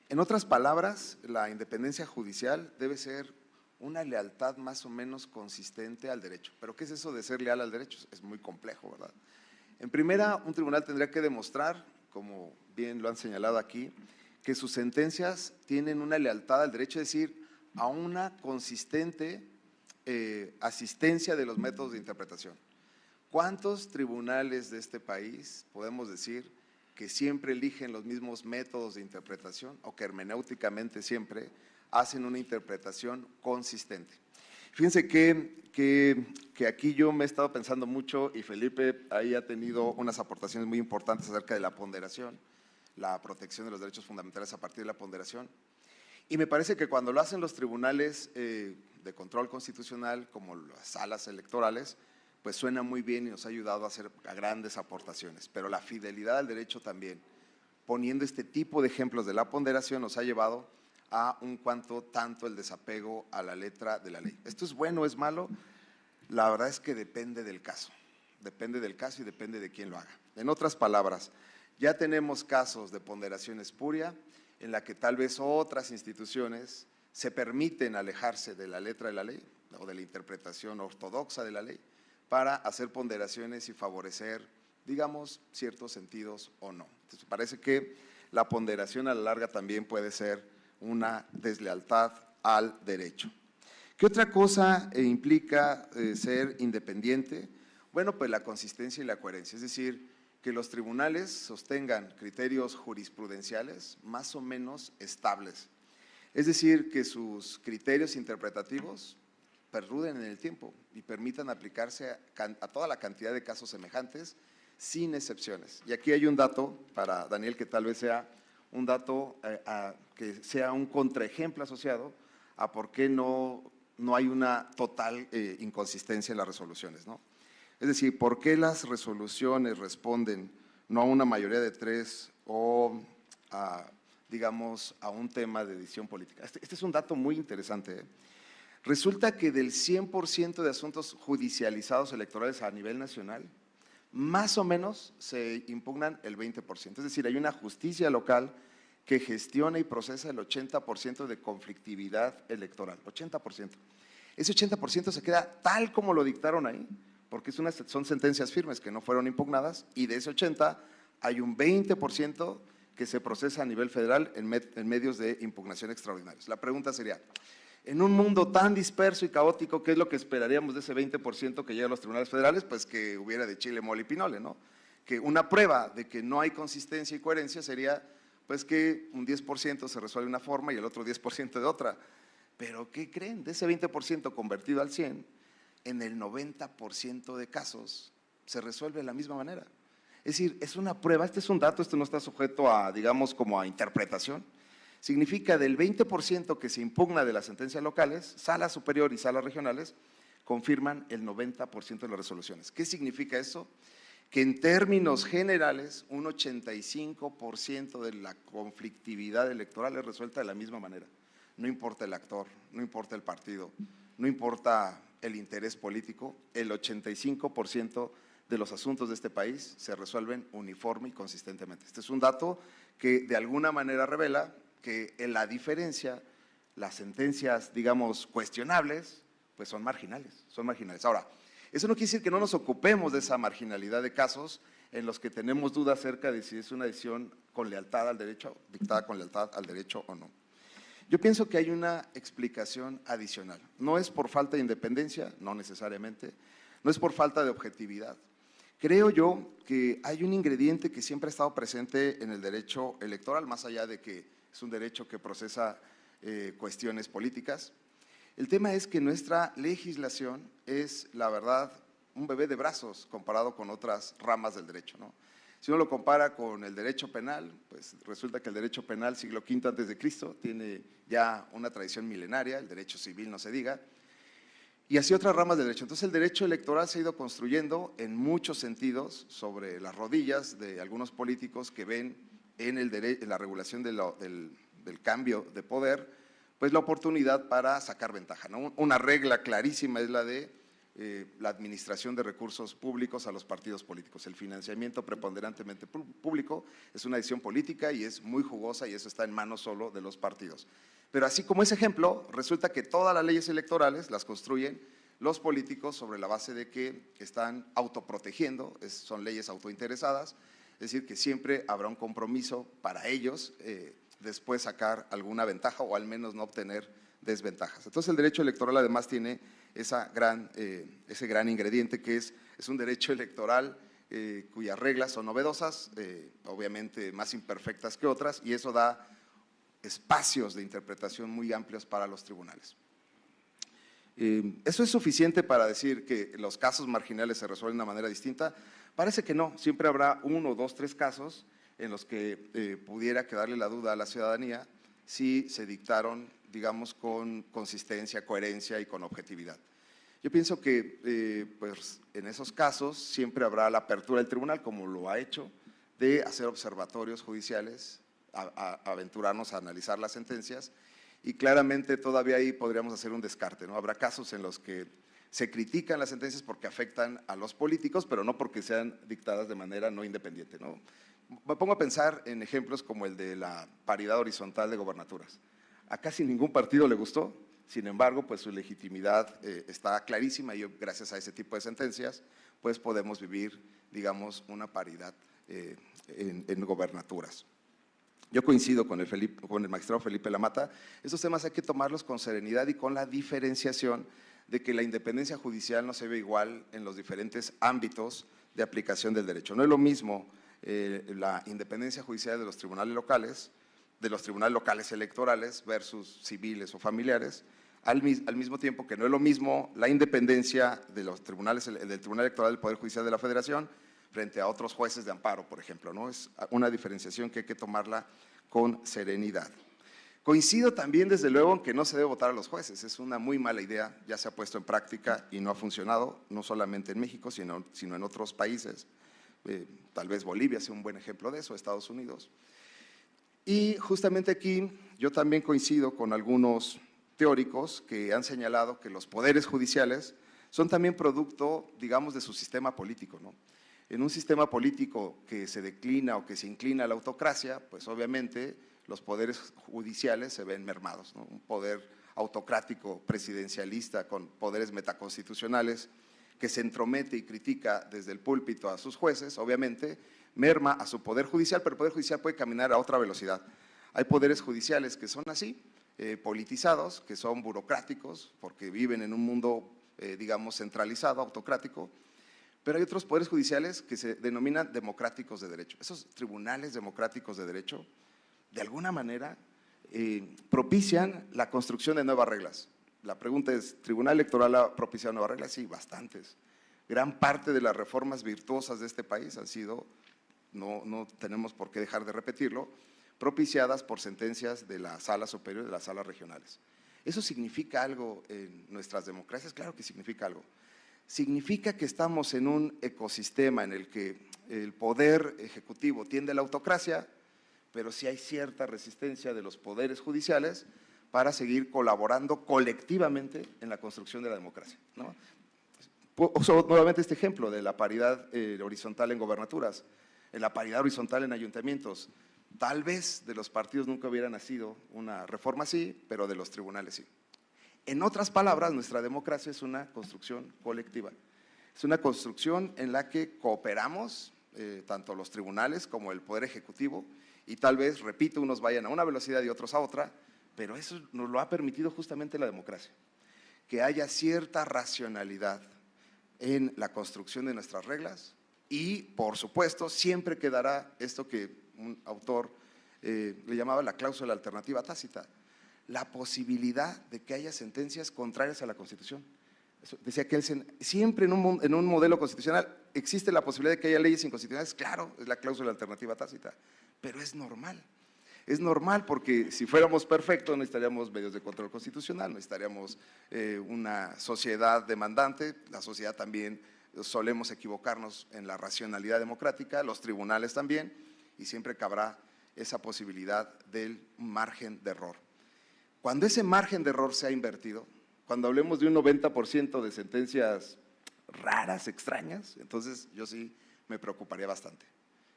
En otras palabras, la independencia judicial debe ser una lealtad más o menos consistente al derecho. ¿Pero qué es eso de ser leal al derecho? Es muy complejo, ¿verdad? En primera, un tribunal tendría que demostrar, como bien lo han señalado aquí, que sus sentencias tienen una lealtad al derecho, es decir, a una consistente asistencia de los métodos de interpretación. ¿Cuántos tribunales de este país podemos decir que siempre eligen los mismos métodos de interpretación o que hermenéuticamente siempre hacen una interpretación consistente? Fíjense que aquí yo me he estado pensando mucho y Felipe ahí ha tenido unas aportaciones muy importantes acerca de la ponderación, la protección de los derechos fundamentales a partir de la ponderación. Y me parece que cuando lo hacen los tribunales de control constitucional, como las salas electorales, pues suena muy bien y nos ha ayudado a hacer grandes aportaciones. Pero la fidelidad al derecho también, poniendo este tipo de ejemplos de la ponderación, nos ha llevado a un cuanto tanto el desapego a la letra de la ley. ¿Esto es bueno o es malo? La verdad es que depende del caso y depende de quién lo haga. En otras palabras, ya tenemos casos de ponderación espuria en la que tal vez otras instituciones se permiten alejarse de la letra de la ley o de la interpretación ortodoxa de la ley para hacer ponderaciones y favorecer, digamos, ciertos sentidos o no. Entonces, parece que la ponderación a la larga también puede ser una deslealtad al derecho. ¿Qué otra cosa implica ser independiente? Bueno, pues la consistencia y la coherencia, es decir, que los tribunales sostengan criterios jurisprudenciales más o menos estables. Es decir, que sus criterios interpretativos perduden en el tiempo y permitan aplicarse a toda la cantidad de casos semejantes sin excepciones. Y aquí hay un dato para Daniel que tal vez sea un dato que sea un contraejemplo asociado a por qué no hay una total inconsistencia en las resoluciones, ¿no? Es decir, ¿por qué las resoluciones responden no a una mayoría de 3 o digamos, a un tema de decisión política? Este es un dato muy interesante, ¿eh? Resulta que del 100% de asuntos judicializados electorales a nivel nacional, más o menos se impugnan el 20%. Es decir, hay una justicia local que gestiona y procesa el 80% de conflictividad electoral, 80%. Ese 80% se queda tal como lo dictaron ahí, porque son sentencias firmes que no fueron impugnadas, y de ese 80% hay un 20% que se procesa a nivel federal en medios de impugnación extraordinarios. La pregunta sería, en un mundo tan disperso y caótico, ¿qué es lo que esperaríamos de ese 20% que llega a los tribunales federales? Pues que hubiera de chile, mole y pinole, ¿no? Que una prueba de que no hay consistencia y coherencia sería pues que un 10% se resuelve de una forma y el otro 10% de otra. Pero ¿qué creen? De ese 20% convertido al 100%, en el 90% de casos se resuelve de la misma manera. Es decir, es una prueba, este es un dato, esto no está sujeto a, digamos, como a interpretación. Significa del 20% que se impugna de las sentencias locales, sala superior y salas regionales confirman el 90% de las resoluciones. ¿Qué significa eso? Que en términos generales un 85% de la conflictividad electoral es resuelta de la misma manera. No importa el actor, no importa el partido, no importa el interés político, el 85% de los asuntos de este país se resuelven uniforme y consistentemente. Este es un dato que de alguna manera revela que en la diferencia, las sentencias, digamos, cuestionables, pues son marginales, son marginales. Ahora, eso no quiere decir que no nos ocupemos de esa marginalidad de casos en los que tenemos dudas acerca de si es una decisión con lealtad al derecho, dictada con lealtad al derecho o no. Yo pienso que hay una explicación adicional. No es por falta de independencia, no necesariamente, no es por falta de objetividad. Creo yo que hay un ingrediente que siempre ha estado presente en el derecho electoral, más allá de que es un derecho que procesa cuestiones políticas. El tema es que nuestra legislación es, la verdad, un bebé de brazos comparado con otras ramas del derecho, ¿no? Si uno lo compara con el derecho penal, pues resulta que el derecho penal, siglo V a.C., tiene ya una tradición milenaria, el derecho civil no se diga, y así otras ramas del derecho. Entonces el derecho electoral se ha ido construyendo en muchos sentidos sobre las rodillas de algunos políticos que ven en la regulación del cambio de poder, pues la oportunidad para sacar ventaja, ¿no? Una regla clarísima es la de la administración de recursos públicos a los partidos políticos. El financiamiento preponderantemente público es una decisión política y es muy jugosa y eso está en manos solo de los partidos. Pero así como ese ejemplo, resulta que todas las leyes electorales las construyen los políticos sobre la base de que están autoprotegiendo, son leyes autointeresadas, es decir, que siempre habrá un compromiso para ellos después sacar alguna ventaja o al menos no obtener desventajas. Entonces el derecho electoral además tiene ese gran ingrediente que es un derecho electoral cuyas reglas son novedosas, obviamente más imperfectas que otras, y eso da espacios de interpretación muy amplios para los tribunales. ¿Eso es suficiente para decir que los casos marginales se resuelven de una manera distinta? Parece que no, siempre habrá 1, 2, 3 casos en los que pudiera quedarle la duda a la ciudadanía si se dictaron, digamos, con consistencia, coherencia y con objetividad. Yo pienso que pues, en esos casos siempre habrá la apertura del tribunal, como lo ha hecho, de hacer observatorios judiciales, aventurarnos a analizar las sentencias, y claramente todavía ahí podríamos hacer un descarte, ¿no? Habrá casos en los que se critican las sentencias porque afectan a los políticos, pero no porque sean dictadas de manera no independiente, ¿no? Me pongo a pensar en ejemplos como el de la paridad horizontal de gobernaturas. A casi ningún partido le gustó, sin embargo, pues su legitimidad está clarísima y gracias a ese tipo de sentencias, pues podemos vivir, digamos, una paridad en gobernaturas. Yo coincido con el magistrado Felipe Lamata, estos temas hay que tomarlos con serenidad y con la diferenciación de que la independencia judicial no se ve igual en los diferentes ámbitos de aplicación del derecho. No es lo mismo la independencia judicial de los tribunales locales electorales versus civiles o familiares, al mismo tiempo que no es lo mismo la independencia de los tribunales, del Tribunal Electoral del Poder Judicial de la Federación frente a otros jueces de amparo, por ejemplo, ¿no? Es una diferenciación que hay que tomarla con serenidad. Coincido también, desde luego, en que no se debe votar a los jueces, es una muy mala idea, ya se ha puesto en práctica y no ha funcionado, no solamente en México, sino en otros países, tal vez Bolivia sea un buen ejemplo de eso, Estados Unidos. Y justamente aquí yo también coincido con algunos teóricos que han señalado que los poderes judiciales son también producto, digamos, de su sistema político, ¿no? En un sistema político que se declina o que se inclina a la autocracia, pues obviamente los poderes judiciales se ven mermados, ¿no? Un poder autocrático, presidencialista, con poderes metaconstitucionales, que se entromete y critica desde el púlpito a sus jueces, obviamente, merma a su poder judicial, pero el poder judicial puede caminar a otra velocidad. Hay poderes judiciales que son así, politizados, que son burocráticos, porque viven en un mundo, digamos, centralizado, autocrático, pero hay otros poderes judiciales que se denominan democráticos de derecho. Esos tribunales democráticos de derecho, de alguna manera, propician la construcción de nuevas reglas. La pregunta es, ¿Tribunal Electoral ha propiciado nuevas reglas? Sí, bastantes. Gran parte de las reformas virtuosas de este país han sido, no tenemos por qué dejar de repetirlo, propiciadas por sentencias de la Sala Superior y de las salas regionales. ¿Eso significa algo en nuestras democracias? Claro que significa algo. Significa que estamos en un ecosistema en el que el poder ejecutivo tiende a la autocracia, pero sí hay cierta resistencia de los poderes judiciales para seguir colaborando colectivamente en la construcción de la democracia, ¿no? Uso nuevamente este ejemplo de la paridad horizontal en gobernaturas, en la paridad horizontal en ayuntamientos. Tal vez de los partidos nunca hubiera nacido una reforma así, pero de los tribunales sí. En otras palabras, nuestra democracia es una construcción colectiva. Es una construcción en la que cooperamos, tanto los tribunales como el Poder Ejecutivo, y tal vez, repito, unos vayan a una velocidad y otros a otra, pero eso nos lo ha permitido justamente la democracia. Que haya cierta racionalidad en la construcción de nuestras reglas y, por supuesto, siempre quedará esto que un autor le llamaba la cláusula alternativa tácita, la posibilidad de que haya sentencias contrarias a la Constitución. Eso decía que siempre en un modelo constitucional existe la posibilidad de que haya leyes inconstitucionales, claro, es la cláusula alternativa tácita, pero es normal. Es normal porque si fuéramos perfectos no necesitaríamos medios de control constitucional, necesitaríamos una sociedad demandante, la sociedad también solemos equivocarnos en la racionalidad democrática, los tribunales también, y siempre cabrá esa posibilidad del margen de error. Cuando ese margen de error se ha invertido, cuando hablemos de un 90% de sentencias raras, extrañas, entonces yo sí me preocuparía bastante.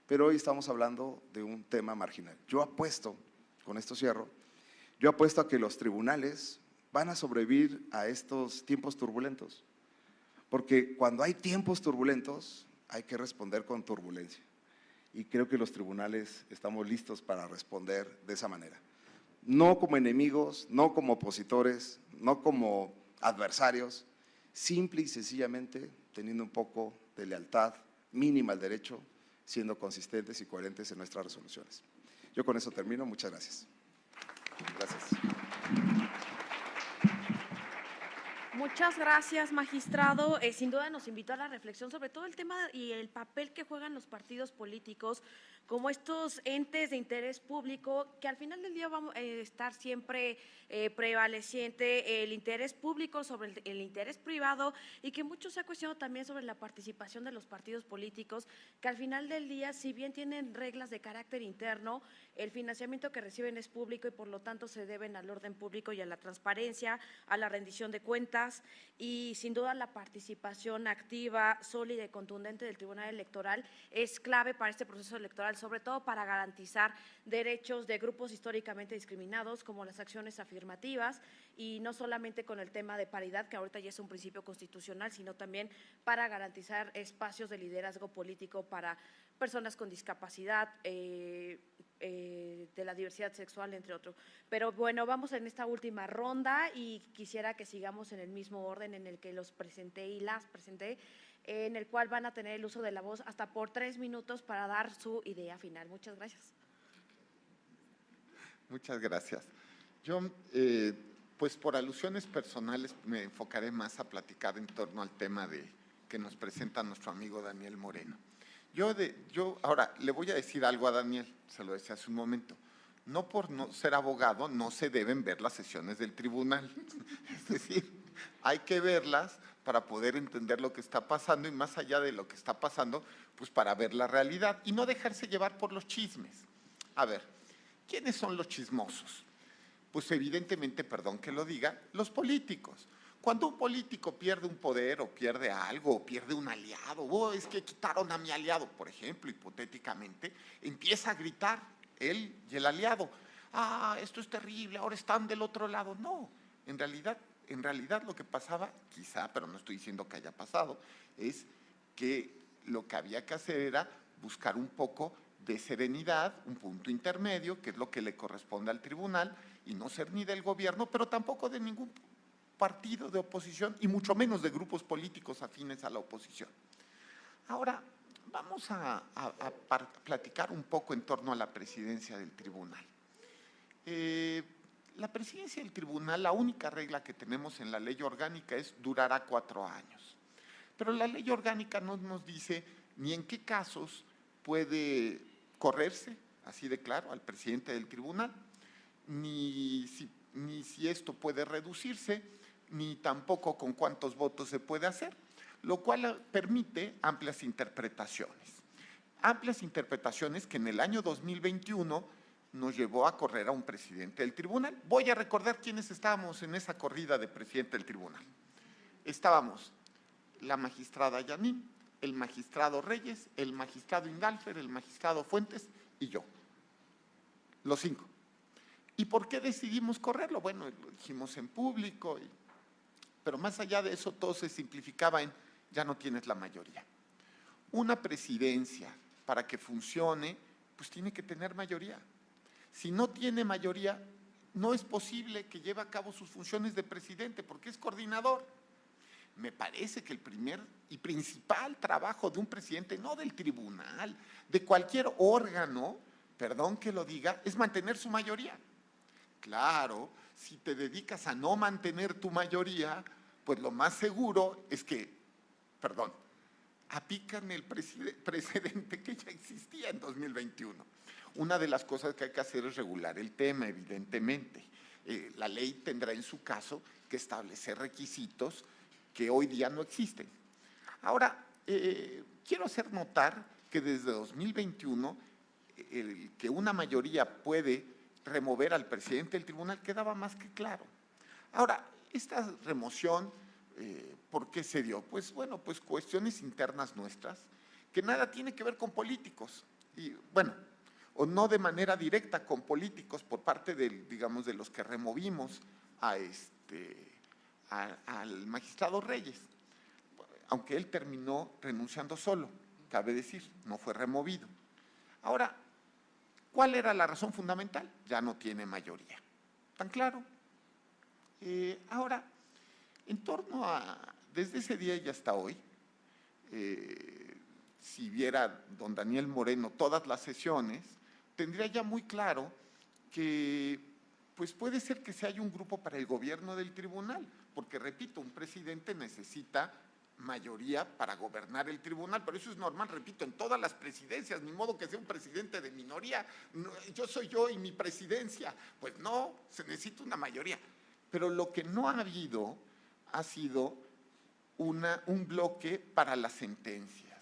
Pero hoy estamos hablando de un tema marginal. Yo apuesto, con esto cierro, yo apuesto a que los tribunales van a sobrevivir a estos tiempos turbulentos, porque cuando hay tiempos turbulentos hay que responder con turbulencia. Y creo que los tribunales estamos listos para responder de esa manera. No como enemigos, no como opositores, no como adversarios, simple y sencillamente teniendo un poco de lealtad mínima al derecho, siendo consistentes y coherentes en nuestras resoluciones. Yo con eso termino. Muchas gracias. Gracias. Muchas gracias, magistrado. Sin duda nos invitó a la reflexión sobre todo el tema y el papel que juegan los partidos políticos como estos entes de interés público, que al final del día vamos a estar siempre prevaleciente el interés público sobre el interés privado, y que mucho se ha cuestionado también sobre la participación de los partidos políticos, que al final del día, si bien tienen reglas de carácter interno, el financiamiento que reciben es público y por lo tanto se deben al orden público y a la transparencia, a la rendición de cuentas, y sin duda la participación activa, sólida y contundente del Tribunal Electoral es clave para este proceso electoral, sobre todo para garantizar derechos de grupos históricamente discriminados, como las acciones afirmativas, y no solamente con el tema de paridad, que ahorita ya es un principio constitucional, sino también para garantizar espacios de liderazgo político para personas con discapacidad, de la diversidad sexual, entre otros. Pero bueno, vamos en esta última ronda y quisiera que sigamos en el mismo orden en el que los presenté y las presenté, en el cual van a tener el uso de la voz hasta por 3 minutos para dar su idea final. Muchas gracias. Muchas gracias. Yo, pues por alusiones personales, me enfocaré más a platicar en torno al tema que nos presenta nuestro amigo Daniel Moreno. Yo ahora le voy a decir algo a Daniel, se lo decía hace un momento. No por no ser abogado no se deben ver las sesiones del tribunal. Es decir, hay que verlas para poder entender lo que está pasando y más allá de lo que está pasando, pues para ver la realidad y no dejarse llevar por los chismes. A ver, ¿quiénes son los chismosos? Pues evidentemente, perdón que lo diga, los políticos. Cuando un político pierde un poder o pierde algo o pierde un aliado, oh, es que quitaron a mi aliado, por ejemplo, hipotéticamente, empieza a gritar él y el aliado, ah, esto es terrible, ahora están del otro lado. No, en realidad lo que pasaba, quizá, pero no estoy diciendo que haya pasado, es que lo que había que hacer era buscar un poco de serenidad, un punto intermedio, que es lo que le corresponde al tribunal, y no ser ni del gobierno, pero tampoco de ningún partido de oposición, y mucho menos de grupos políticos afines a la oposición. Ahora, vamos a platicar un poco en torno a la presidencia del tribunal. La presidencia del tribunal, la única regla que tenemos en la ley orgánica es durará 4 años. Pero la ley orgánica no nos dice ni en qué casos puede correrse, así de claro, al presidente del tribunal, ni si esto puede reducirse, ni tampoco con cuántos votos se puede hacer, lo cual permite amplias interpretaciones. Amplias interpretaciones que en el año 2021 nos llevó a correr a un presidente del tribunal. Voy a recordar quiénes estábamos en esa corrida de presidente del tribunal. Estábamos la magistrada Yanín, el magistrado Reyes, el magistrado Indalfer, el magistrado Fuentes y yo. Los 5. ¿Y por qué decidimos correrlo? Bueno, lo dijimos en público, pero más allá de eso todo se simplificaba en ya no tienes la mayoría. Una presidencia, para que funcione, pues tiene que tener mayoría. Si no tiene mayoría, no es posible que lleve a cabo sus funciones de presidente, porque es coordinador. Me parece que el primer y principal trabajo de un presidente, no del tribunal, de cualquier órgano, perdón que lo diga, es mantener su mayoría. Claro, si te dedicas a no mantener tu mayoría, pues lo más seguro es que, aplican el precedente que ya existía en 2021. Una de las cosas que hay que hacer es regular el tema, evidentemente. La ley tendrá en su caso que establecer requisitos que hoy día no existen. Ahora, quiero hacer notar que desde 2021, que una mayoría puede remover al presidente del tribunal quedaba más que claro. Ahora, esta remoción, ¿por qué se dio? Pues bueno, pues cuestiones internas nuestras, que nada tiene que ver con políticos, y bueno, o no de manera directa con políticos por parte digamos, de los que removimos al magistrado Reyes, aunque él terminó renunciando solo, cabe decir, no fue removido. Ahora, ¿cuál era la razón fundamental? Ya no tiene mayoría. ¿Tan claro? Ahora, en torno desde ese día y hasta hoy, si viera don Daniel Moreno todas las sesiones, tendría ya muy claro que pues puede ser que se haya un grupo para el gobierno del tribunal, porque repito, un presidente necesita mayoría para gobernar el tribunal, pero eso es normal, repito, en todas las presidencias, ni modo que sea un presidente de minoría, no, yo soy yo y mi presidencia, pues no, se necesita una mayoría. Pero lo que no ha habido ha sido un bloque para las sentencias.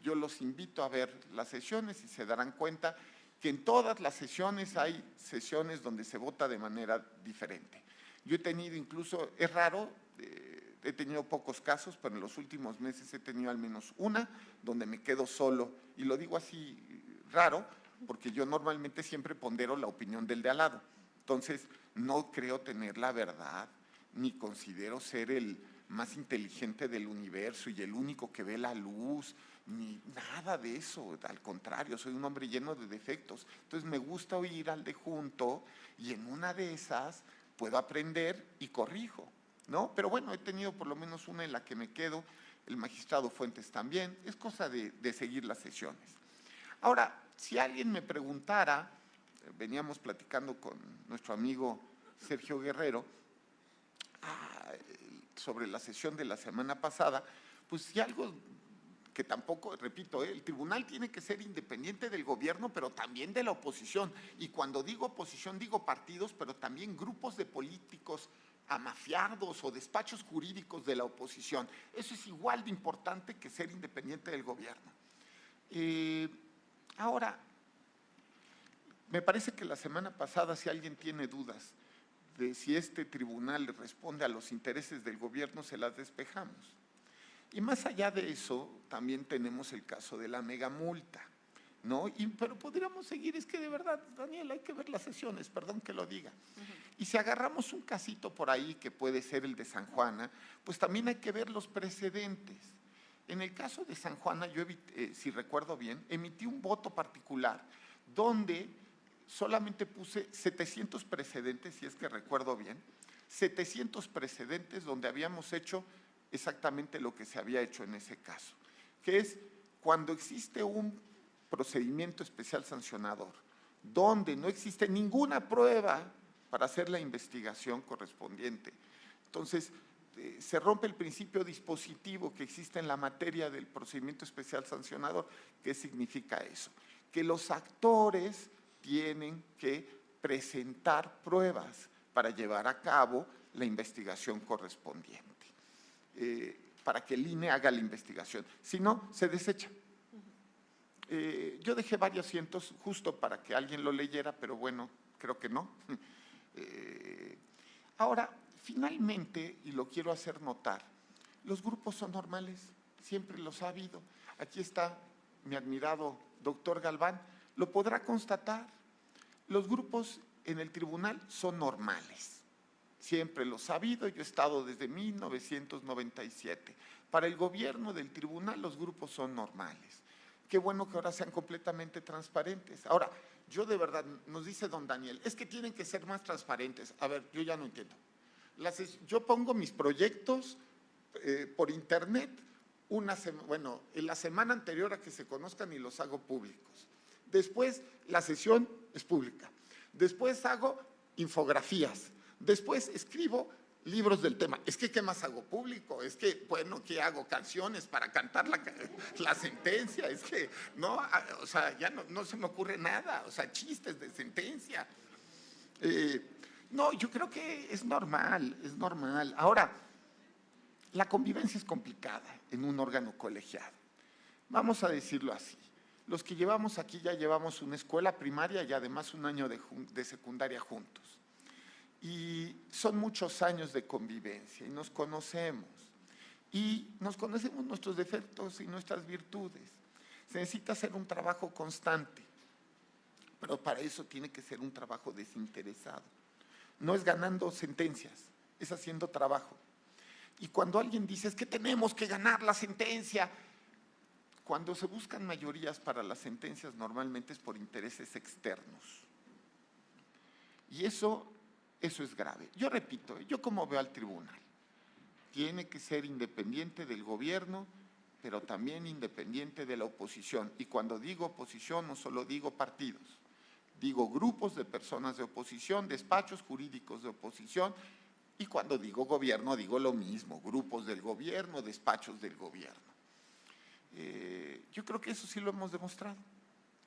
Yo los invito a ver las sesiones y se darán cuenta que en todas las sesiones hay sesiones donde se vota de manera diferente. Yo he tenido incluso, es raro, he tenido pocos casos, pero en los últimos meses he tenido al menos una donde me quedo solo, y lo digo así raro, porque yo normalmente siempre pondero la opinión del de al lado. Entonces, no creo tener la verdad, ni considero ser el más inteligente del universo y el único que ve la luz, ni nada de eso, al contrario, soy un hombre lleno de defectos. Entonces me gusta oír al de junto y en una de esas puedo aprender y corrijo, ¿no? Pero bueno, he tenido por lo menos una en la que me quedo, el magistrado Fuentes también, es cosa de seguir las sesiones. Ahora, si alguien me preguntara, veníamos platicando con nuestro amigo Sergio Guerrero sobre la sesión de la semana pasada, pues si algo que tampoco, repito, el tribunal tiene que ser independiente del gobierno, pero también de la oposición. Y cuando digo oposición, digo partidos, pero también grupos de políticos amafiados o despachos jurídicos de la oposición. Eso es igual de importante que ser independiente del gobierno. Ahora, Me parece que la semana pasada, si alguien tiene dudas de si este tribunal responde a los intereses del gobierno, se las despejamos. Y más allá de eso, también tenemos el caso de la megamulta, ¿no? Pero podríamos seguir, es que de verdad, Daniel, hay que ver las sesiones, perdón que lo diga. Y si agarramos un casito por ahí, que puede ser el de San Juana, pues también hay que ver los precedentes. En el caso de San Juana, yo, si recuerdo bien, emití un voto particular donde solamente puse 700 precedentes, si es que recuerdo bien, 700 precedentes donde habíamos hecho exactamente lo que se había hecho en ese caso, que es cuando existe un procedimiento especial sancionador, donde no existe ninguna prueba para hacer la investigación correspondiente. Entonces, se rompe el principio dispositivo que existe en la materia del procedimiento especial sancionador. ¿Qué significa eso? Que los actores tienen que presentar pruebas para llevar a cabo la investigación correspondiente, para que el INE haga la investigación. Si no, se desecha. Yo dejé varios cientos justo para que alguien lo leyera, pero bueno, creo que no. Ahora, finalmente, y lo quiero hacer notar, los grupos son normales, siempre los ha habido. Aquí está mi admirado doctor Galván, lo podrá constatar. Los grupos en el tribunal son normales, siempre los ha habido, yo he estado desde 1997. Para el gobierno del tribunal los grupos son normales. Qué bueno que ahora sean completamente transparentes. Ahora, yo de verdad, nos dice don Daniel, es que tienen que ser más transparentes. A ver, yo ya no entiendo. Yo pongo mis proyectos por internet, en la semana anterior a que se conozcan y los hago públicos. Después, la sesión es pública. Después hago infografías. Después escribo libros del tema. Es que, ¿qué más hago público? Es que, bueno, ¿qué hago? Canciones para cantar la sentencia. Es que, no, o sea, ya no se me ocurre nada. O sea, chistes de sentencia. No, yo creo que es normal, es normal. Ahora, la convivencia es complicada en un órgano colegiado. Vamos a decirlo así. Los que llevamos aquí ya llevamos una escuela primaria y además un año de secundaria juntos. Y son muchos años de convivencia y nos conocemos. Y nos conocemos nuestros defectos y nuestras virtudes. Se necesita hacer un trabajo constante, pero para eso tiene que ser un trabajo desinteresado. No es ganando sentencias, es haciendo trabajo. Y cuando alguien dice, es que tenemos que ganar la sentencia, cuando se buscan mayorías para las sentencias normalmente es por intereses externos. Y eso es grave. Yo repito, yo como veo al tribunal, tiene que ser independiente del gobierno, pero también independiente de la oposición. Y cuando digo oposición no solo digo partidos, digo grupos de personas de oposición, despachos jurídicos de oposición, y cuando digo gobierno digo lo mismo, grupos del gobierno, despachos del gobierno. Yo creo que eso sí lo hemos demostrado,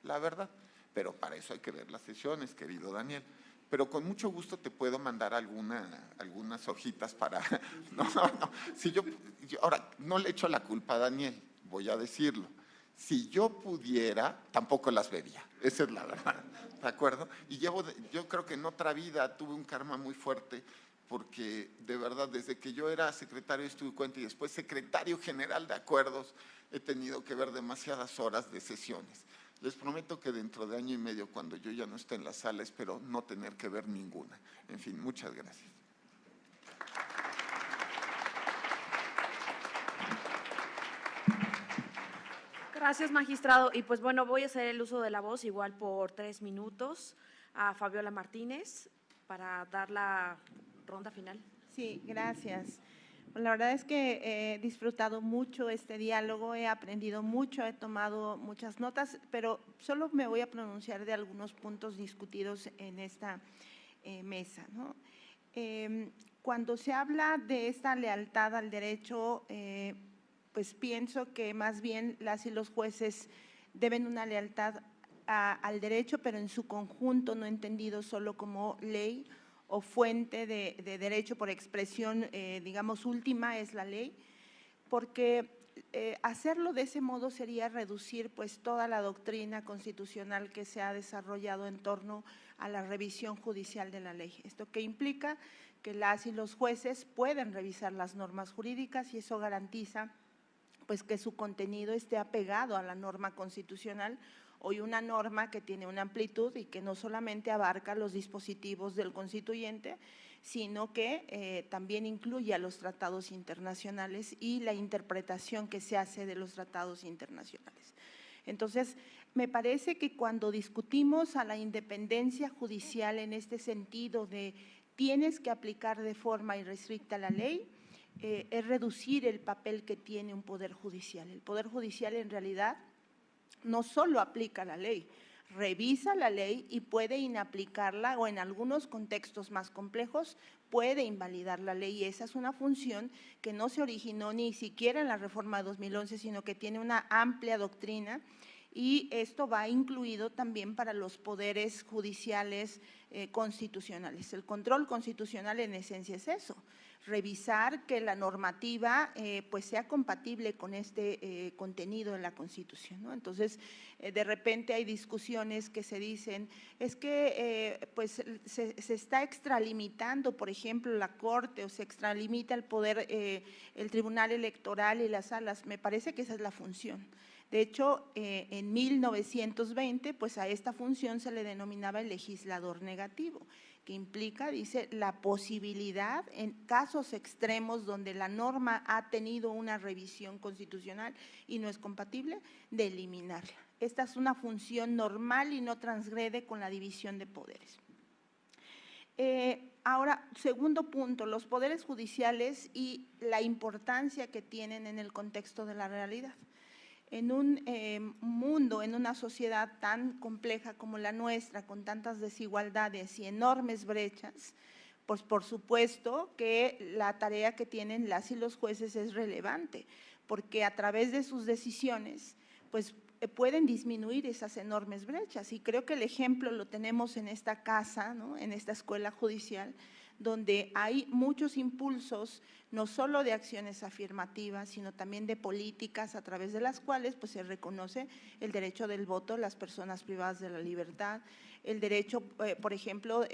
la verdad, pero para eso hay que ver las sesiones, querido Daniel. Pero con mucho gusto te puedo mandar algunas hojitas para… No. Si yo ahora, no le echo la culpa a Daniel, voy a decirlo. Si yo pudiera, tampoco las vería, esa es la verdad, ¿de acuerdo? Y yo creo que en otra vida tuve un karma muy fuerte, porque de verdad, desde que yo era secretario de Estudio y Cuenta y después secretario general de acuerdos, he tenido que ver demasiadas horas de sesiones. Les prometo que dentro de año y medio, cuando yo ya no esté en la sala, espero no tener que ver ninguna. En fin, muchas gracias. Gracias, magistrado. Y pues bueno, voy a hacer el uso de la voz igual por 3 minutos a Fabiola Martínez para dar la ronda final. Sí, gracias. La verdad es que he disfrutado mucho este diálogo, he aprendido mucho, he tomado muchas notas, pero solo me voy a pronunciar de algunos puntos discutidos en esta mesa, ¿no? Cuando se habla de esta lealtad al derecho, pues pienso que más bien las y los jueces deben una lealtad al derecho, pero en su conjunto, no entendido solo como ley o fuente de derecho por expresión, digamos, última es la ley, porque hacerlo de ese modo sería reducir pues toda la doctrina constitucional que se ha desarrollado en torno a la revisión judicial de la ley. Esto que implica que las y los jueces pueden revisar las normas jurídicas y eso garantiza pues que su contenido esté apegado a la norma constitucional. Hoy una norma que tiene una amplitud y que no solamente abarca los dispositivos del constituyente, sino que también incluye a los tratados internacionales y la interpretación que se hace de los tratados internacionales. Entonces, me parece que cuando discutimos a la independencia judicial en este sentido de tienes que aplicar de forma irrestricta la ley, es reducir el papel que tiene un poder judicial. El poder judicial en realidad no solo aplica la ley, revisa la ley y puede inaplicarla o en algunos contextos más complejos puede invalidar la ley y esa es una función que no se originó ni siquiera en la reforma de 2011, sino que tiene una amplia doctrina y esto va incluido también para los poderes judiciales constitucionales. El control constitucional en esencia es eso, revisar que la normativa pues sea compatible con este contenido de la Constitución, ¿no? Entonces, de repente hay discusiones que se dicen, es que pues se está extralimitando, por ejemplo, la Corte o se extralimita el poder, el Tribunal Electoral y las salas. Me parece que esa es la función. De hecho, en 1920, pues a esta función se le denominaba el legislador negativo, que implica, dice, la posibilidad en casos extremos donde la norma ha tenido una revisión constitucional y no es compatible, de eliminarla. Esta es una función normal y no transgrede con la división de poderes. Ahora, segundo punto, los poderes judiciales y la importancia que tienen en el contexto de la realidad. En un mundo, en una sociedad tan compleja como la nuestra, con tantas desigualdades y enormes brechas, pues por supuesto que la tarea que tienen las y los jueces es relevante, porque a través de sus decisiones, pues pueden disminuir esas enormes brechas. Y creo que el ejemplo lo tenemos en esta casa, ¿no? En esta escuela judicial, donde hay muchos impulsos, no solo de acciones afirmativas, sino también de políticas a través de las cuales pues, se reconoce el derecho del voto a las personas privadas de la libertad, el derecho, por ejemplo,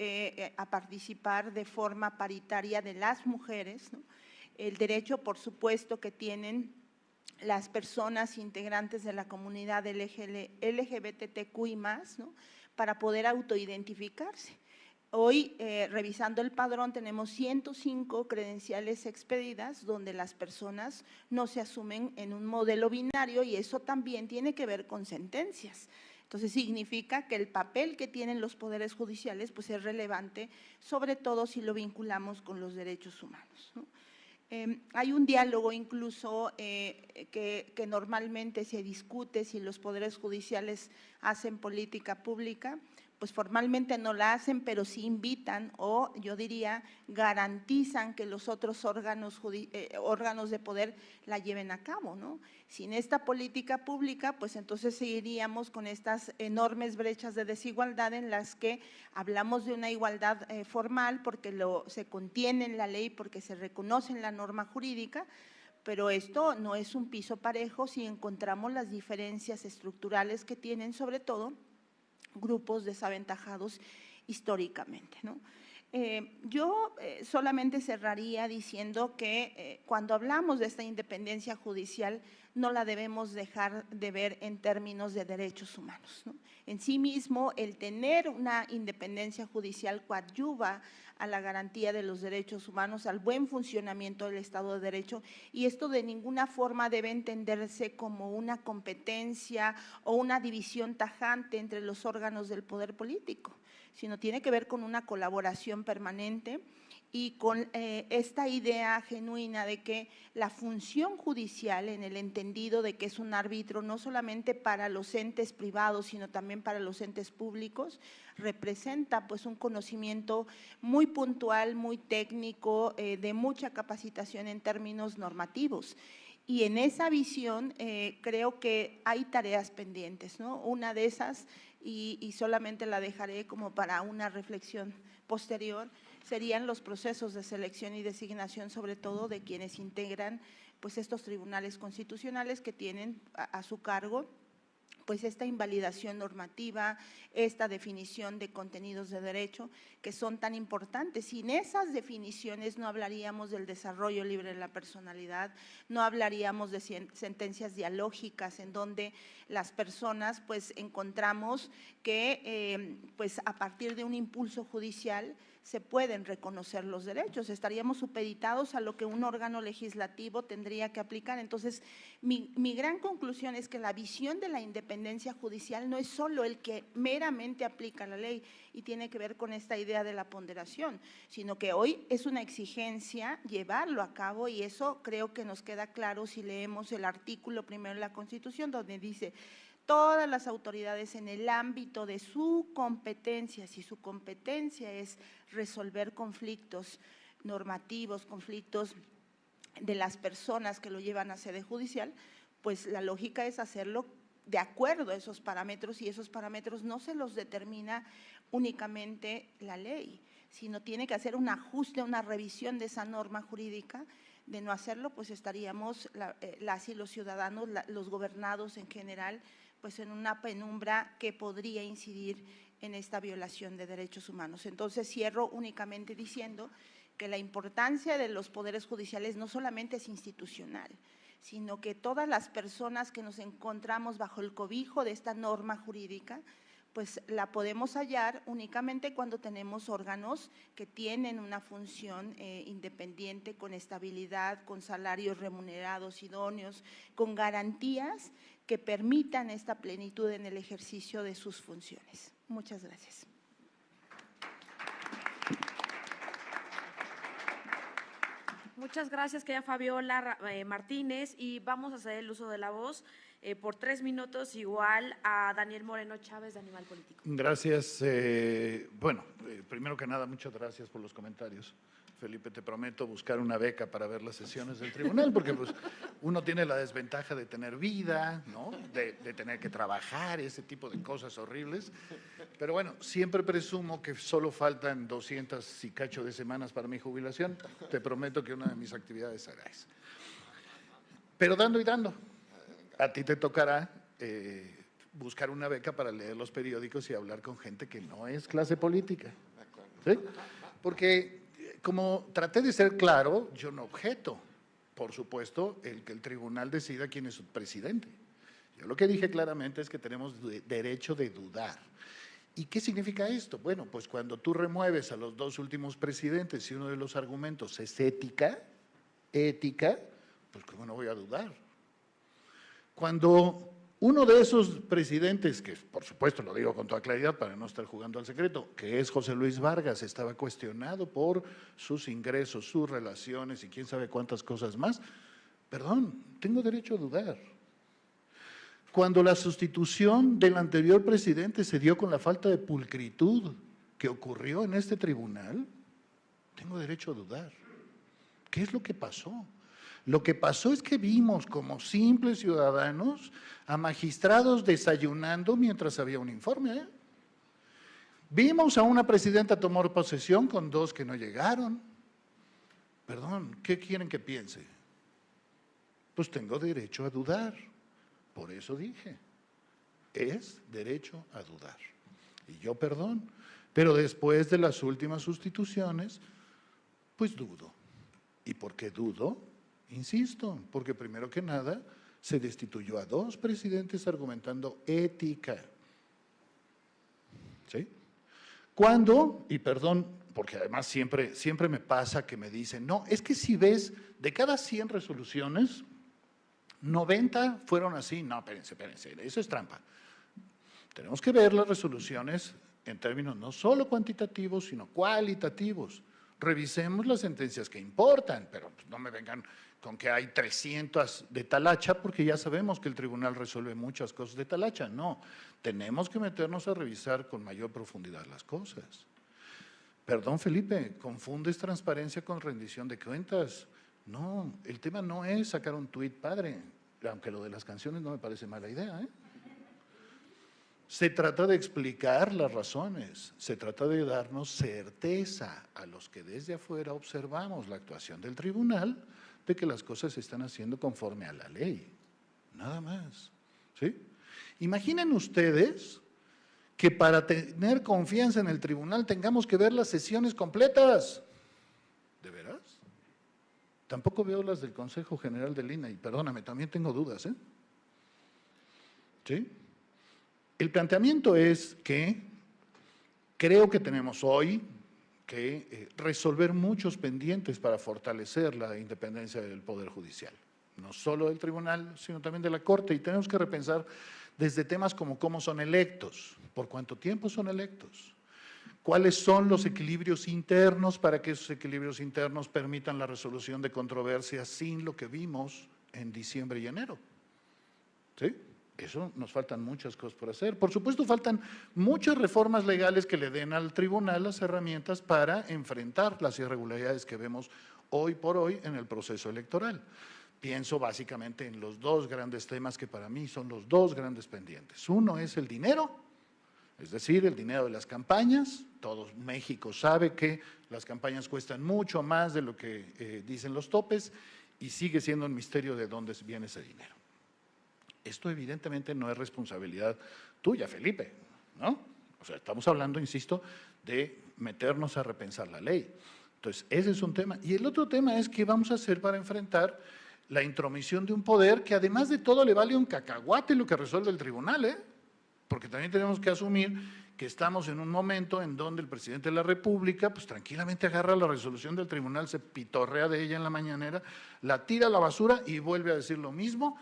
a participar de forma paritaria de las mujeres, ¿no? El derecho, por supuesto, que tienen las personas integrantes de la comunidad LGBTQI+, ¿no? Para poder autoidentificarse. Hoy, revisando el padrón, tenemos 105 credenciales expedidas donde las personas no se asumen en un modelo binario y eso también tiene que ver con sentencias. Entonces, significa que el papel que tienen los poderes judiciales pues, es relevante, sobre todo si lo vinculamos con los derechos humanos, ¿no? Hay un diálogo incluso que normalmente se discute si los poderes judiciales hacen política pública, pues formalmente no la hacen, pero sí invitan o yo diría garantizan que los otros órganos de poder la lleven a cabo, ¿no? Sin esta política pública, pues entonces seguiríamos con estas enormes brechas de desigualdad en las que hablamos de una igualdad formal porque se contiene en la ley, porque se reconoce en la norma jurídica, pero esto no es un piso parejo si encontramos las diferencias estructurales que tienen sobre todo grupos desaventajados históricamente, ¿no? Yo solamente cerraría diciendo que cuando hablamos de esta independencia judicial no la debemos dejar de ver en términos de derechos humanos, ¿no? En sí mismo, el tener una independencia judicial coadyuva a la garantía de los derechos humanos, al buen funcionamiento del Estado de Derecho, y esto de ninguna forma debe entenderse como una competencia o una división tajante entre los órganos del poder político, sino tiene que ver con una colaboración permanente y con esta idea genuina de que la función judicial, en el entendido de que es un árbitro no solamente para los entes privados, sino también para los entes públicos, representa pues un conocimiento muy puntual, muy técnico, de mucha capacitación en términos normativos. Y en esa visión creo que hay tareas pendientes, ¿no? Una de esas, y solamente la dejaré como para una reflexión posterior, serían los procesos de selección y designación, sobre todo de quienes integran pues estos tribunales constitucionales que tienen a su cargo pues esta invalidación normativa, esta definición de contenidos de derecho que son tan importantes. Sin esas definiciones no hablaríamos del desarrollo libre de la personalidad, no hablaríamos de sentencias dialógicas en donde las personas pues encontramos que pues a partir de un impulso judicial se pueden reconocer los derechos, estaríamos supeditados a lo que un órgano legislativo tendría que aplicar. Entonces, mi gran conclusión es que la visión de la independencia judicial no es solo el que meramente aplica la ley y tiene que ver con esta idea de la ponderación, sino que hoy es una exigencia llevarlo a cabo y eso creo que nos queda claro si leemos el artículo primero de la Constitución, donde dice todas las autoridades en el ámbito de su competencia, si su competencia es resolver conflictos normativos, conflictos de las personas que lo llevan a sede judicial, pues la lógica es hacerlo de acuerdo a esos parámetros y esos parámetros no se los determina únicamente la ley, sino tiene que hacer un ajuste, una revisión de esa norma jurídica. De no hacerlo, pues estaríamos las y los ciudadanos, los gobernados en general, pues en una penumbra que podría incidir en esta violación de derechos humanos. Entonces cierro únicamente diciendo que la importancia de los poderes judiciales no solamente es institucional, sino que todas las personas que nos encontramos bajo el cobijo de esta norma jurídica, pues la podemos hallar únicamente cuando tenemos órganos que tienen una función independiente, con estabilidad, con salarios remunerados idóneos, con garantías que permitan esta plenitud en el ejercicio de sus funciones. Muchas gracias. Muchas gracias, querida Fabiola Martínez, y vamos a hacer el uso de la voz por 3 minutos igual a Daniel Moreno Chávez de Animal Político. Gracias. Primero que nada, muchas gracias por los comentarios. Felipe, te prometo buscar una beca para ver las sesiones del tribunal, porque pues uno tiene la desventaja de tener vida, ¿no? De tener que trabajar, ese tipo de cosas horribles. Pero bueno, siempre presumo que solo faltan 200 y cacho de semanas para mi jubilación. Te prometo que una de mis actividades será esa. Pero dando y dando, a ti te tocará buscar una beca para leer los periódicos y hablar con gente que no es clase política, ¿sí? Porque como traté de ser claro, yo no objeto, por supuesto, el que el tribunal decida quién es su presidente. Yo lo que dije claramente es que tenemos derecho de dudar. ¿Y qué significa esto? Bueno, pues cuando tú remueves a los 2 últimos presidentes y uno de los argumentos es ética, pues ¿cómo no voy a dudar? Cuando uno de esos presidentes, que por supuesto lo digo con toda claridad para no estar jugando al secreto, que es José Luis Vargas, estaba cuestionado por sus ingresos, sus relaciones y quién sabe cuántas cosas más, perdón, tengo derecho a dudar. Cuando la sustitución del anterior presidente se dio con la falta de pulcritud que ocurrió en este tribunal, tengo derecho a dudar. ¿Qué es lo que pasó? Lo que pasó es que vimos como simples ciudadanos a magistrados desayunando mientras había un informe. Vimos a una presidenta tomar posesión con 2 que no llegaron. Perdón, ¿qué quieren que piense? Pues tengo derecho a dudar. Por eso dije, es derecho a dudar. Y yo perdón, pero después de las últimas sustituciones, pues dudo. ¿Y por qué dudo? Insisto, porque primero que nada se destituyó a 2 presidentes argumentando ética. ¿Sí? Cuando, y perdón, porque además siempre me pasa que me dicen, no, es que si ves, de cada 100 resoluciones, 90 fueron así. No, espérense, eso es trampa. Tenemos que ver las resoluciones en términos no solo cuantitativos, sino cualitativos. Revisemos las sentencias que importan, pero no me vengan con que hay 300 de tal hacha, porque ya sabemos que el tribunal resuelve muchas cosas de tal hacha. No, tenemos que meternos a revisar con mayor profundidad las cosas. Perdón, Felipe, confundes transparencia con rendición de cuentas. No, el tema no es sacar un tuit padre, aunque lo de las canciones no me parece mala idea, ¿eh? Se trata de explicar las razones, se trata de darnos certeza a los que desde afuera observamos la actuación del tribunal de que las cosas se están haciendo conforme a la ley, nada más, ¿sí? Imaginen ustedes que para tener confianza en el tribunal tengamos que ver las sesiones completas. ¿De veras? Tampoco veo las del Consejo General del INAI, perdóname, también tengo dudas, ¿eh? ¿Sí? El planteamiento es que creo que tenemos hoy que resolver muchos pendientes para fortalecer la independencia del Poder Judicial, no solo del tribunal, sino también de la Corte, y tenemos que repensar desde temas como cómo son electos, por cuánto tiempo son electos, cuáles son los equilibrios internos para que esos equilibrios internos permitan la resolución de controversias sin lo que vimos en diciembre y enero, ¿sí? Eso nos faltan muchas cosas por hacer. Por supuesto, faltan muchas reformas legales que le den al tribunal las herramientas para enfrentar las irregularidades que vemos hoy por hoy en el proceso electoral. Pienso básicamente en los dos grandes temas que para mí son los dos grandes pendientes. Uno es el dinero, es decir, el dinero de las campañas. Todo México sabe que las campañas cuestan mucho más de lo que dicen los topes y sigue siendo un misterio de dónde viene ese dinero. Esto evidentemente no es responsabilidad tuya, Felipe, ¿no? O sea, estamos hablando, insisto, de meternos a repensar la ley. Entonces, ese es un tema. Y el otro tema es qué vamos a hacer para enfrentar la intromisión de un poder que además de todo le vale un cacahuate lo que resuelve el tribunal, ¿eh? Porque también tenemos que asumir que estamos en un momento en donde el presidente de la República pues tranquilamente agarra la resolución del tribunal, se pitorrea de ella en la mañanera, la tira a la basura y vuelve a decir lo mismo,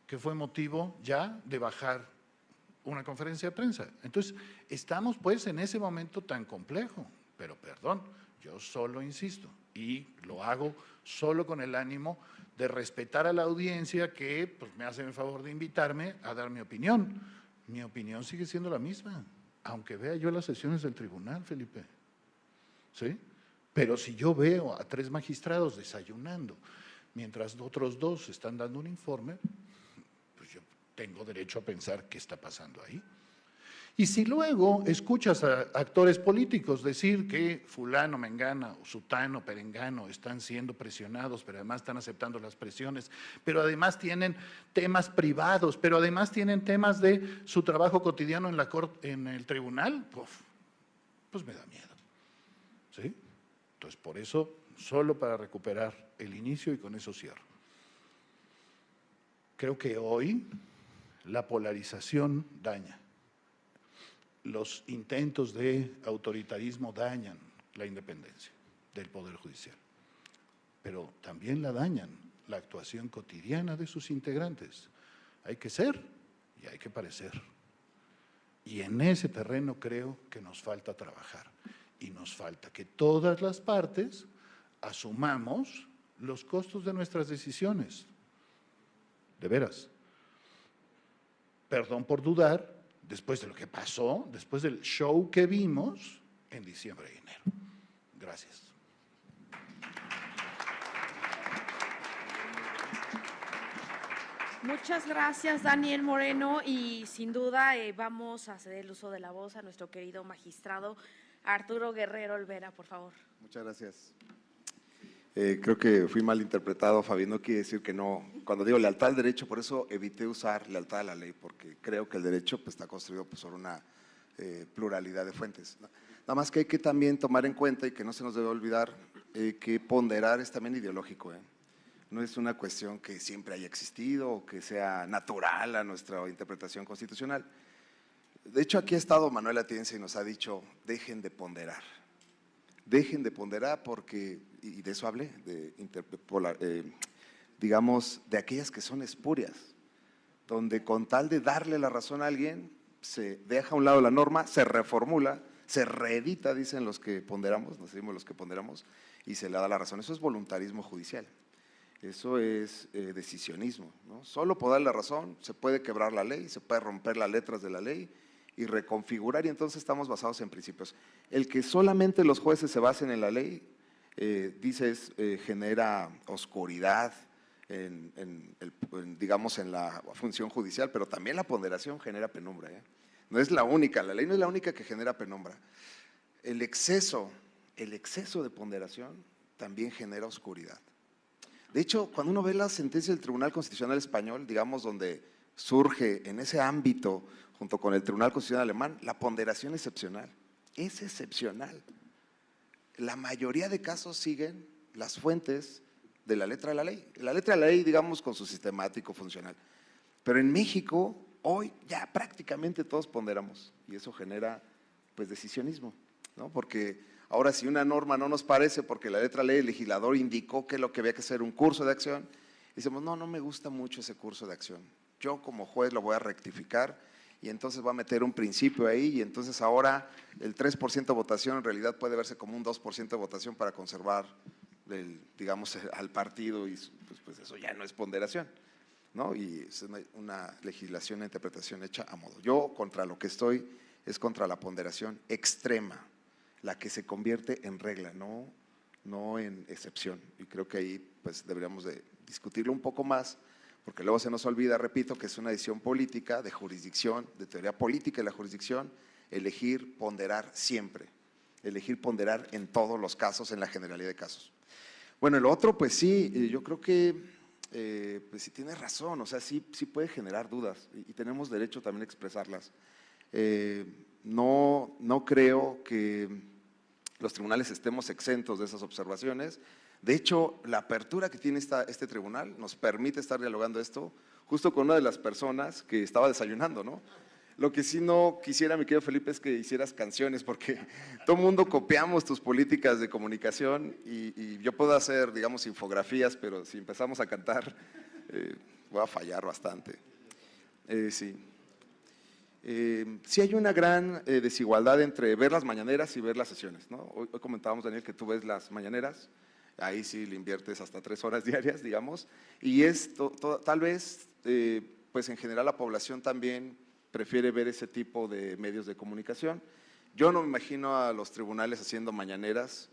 que fue motivo ya de bajar una conferencia de prensa. Entonces, estamos pues en ese momento tan complejo, pero perdón, yo solo insisto y lo hago solo con el ánimo de respetar a la audiencia que pues, me hace el favor de invitarme a dar mi opinión. Mi opinión sigue siendo la misma, aunque vea yo las sesiones del tribunal, Felipe, ¿sí? Pero si yo veo a 3 magistrados desayunando, mientras otros 2 están dando un informe, yo tengo derecho a pensar qué está pasando ahí. Y si luego escuchas a actores políticos decir que fulano, mengana, o sutano, perengano están siendo presionados, pero además están aceptando las presiones, pero además tienen temas privados, pero además tienen temas de su trabajo cotidiano en la corte, en el tribunal, pues me da miedo, ¿sí? Entonces, por eso, solo para recuperar el inicio y con eso cierro. Creo que hoy la polarización daña. Los intentos de autoritarismo dañan la independencia del Poder Judicial, pero también la dañan la actuación cotidiana de sus integrantes. Hay que ser y hay que parecer. Y en ese terreno creo que nos falta trabajar y nos falta que todas las partes asumamos los costos de nuestras decisiones. De veras. Perdón por dudar, después de lo que pasó, después del show que vimos en diciembre y enero. Gracias. Muchas gracias, Daniel Moreno, y sin duda vamos a ceder el uso de la voz a nuestro querido magistrado Arturo Guerrero Olvera, por favor. Muchas gracias. Creo que fui mal interpretado, Fabi, no quiere decir que no. Cuando digo lealtad al derecho, por eso evité usar lealtad a la ley, porque creo que el derecho pues, está construido pues, sobre una pluralidad de fuentes, ¿no? Nada más que hay que también tomar en cuenta y que no se nos debe olvidar que ponderar es también ideológico, ¿eh? No es una cuestión que siempre haya existido o que sea natural a nuestra interpretación constitucional. De hecho, aquí ha estado Manuel Atienza y nos ha dicho, dejen de ponderar. Dejen de ponderar porque, y de eso hablé, digamos, de aquellas que son espurias, donde con tal de darle la razón a alguien, se deja a un lado la norma, se reformula, se reedita, dicen los que ponderamos, nos decimos los que ponderamos, y se le da la razón. Eso es voluntarismo judicial, eso es decisionismo, ¿no? Solo por dar la razón se puede quebrar la ley, se puede romper las letras de la ley, y reconfigurar, y entonces estamos basados en principios. El que solamente los jueces se basen en la ley, dices, genera oscuridad digamos, en la función judicial, pero también la ponderación genera penumbra, ¿eh? No es la única, la ley no es la única que genera penumbra. El exceso de ponderación también genera oscuridad. De hecho, cuando uno ve la sentencia del Tribunal Constitucional Español, digamos, donde surge en ese ámbito, junto con el Tribunal Constitucional Alemán, la ponderación excepcional. Es excepcional. La mayoría de casos siguen las fuentes de la letra de la ley. La letra de la ley, digamos, con su sistemático funcional. Pero en México, hoy ya prácticamente todos ponderamos y eso genera, pues, decisionismo, ¿no? Porque ahora si una norma no nos parece porque la letra de la ley, el legislador indicó que lo que había que hacer un curso de acción, decimos, no me gusta mucho ese curso de acción. Yo como juez lo voy a rectificar y entonces voy a meter un principio ahí y entonces ahora el 3% de votación en realidad puede verse como un 2% de votación para conservar, digamos, al partido y pues eso ya no es ponderación, ¿no? Y es una legislación, una interpretación hecha a modo. Yo contra lo que estoy es contra la ponderación extrema, la que se convierte en regla, no en excepción. Y creo que ahí pues deberíamos de discutirlo un poco más, porque luego se nos olvida, repito, que es una decisión política, de jurisdicción, de teoría política de la jurisdicción, elegir ponderar siempre, elegir ponderar en todos los casos, en la generalidad de casos. Bueno, el otro, pues sí, yo creo que pues sí tiene razón, o sea, sí puede generar dudas y tenemos derecho también a expresarlas. No creo que los tribunales estemos exentos de esas observaciones. De hecho, la apertura que tiene este tribunal nos permite estar dialogando esto justo con una de las personas que estaba desayunando, ¿no? Lo que sí no quisiera, mi querido Felipe, es que hicieras canciones, porque todo el mundo copiamos tus políticas de comunicación y yo puedo hacer, digamos, infografías, pero si empezamos a cantar, voy a fallar bastante. Sí. Sí hay una gran desigualdad entre ver las mañaneras y ver las sesiones, ¿no? Hoy comentábamos, Daniel, que tú ves las mañaneras, ahí sí le inviertes hasta 3 horas diarias, digamos, y tal vez, pues en general la población también prefiere ver ese tipo de medios de comunicación. Yo no me imagino a los tribunales haciendo mañaneras,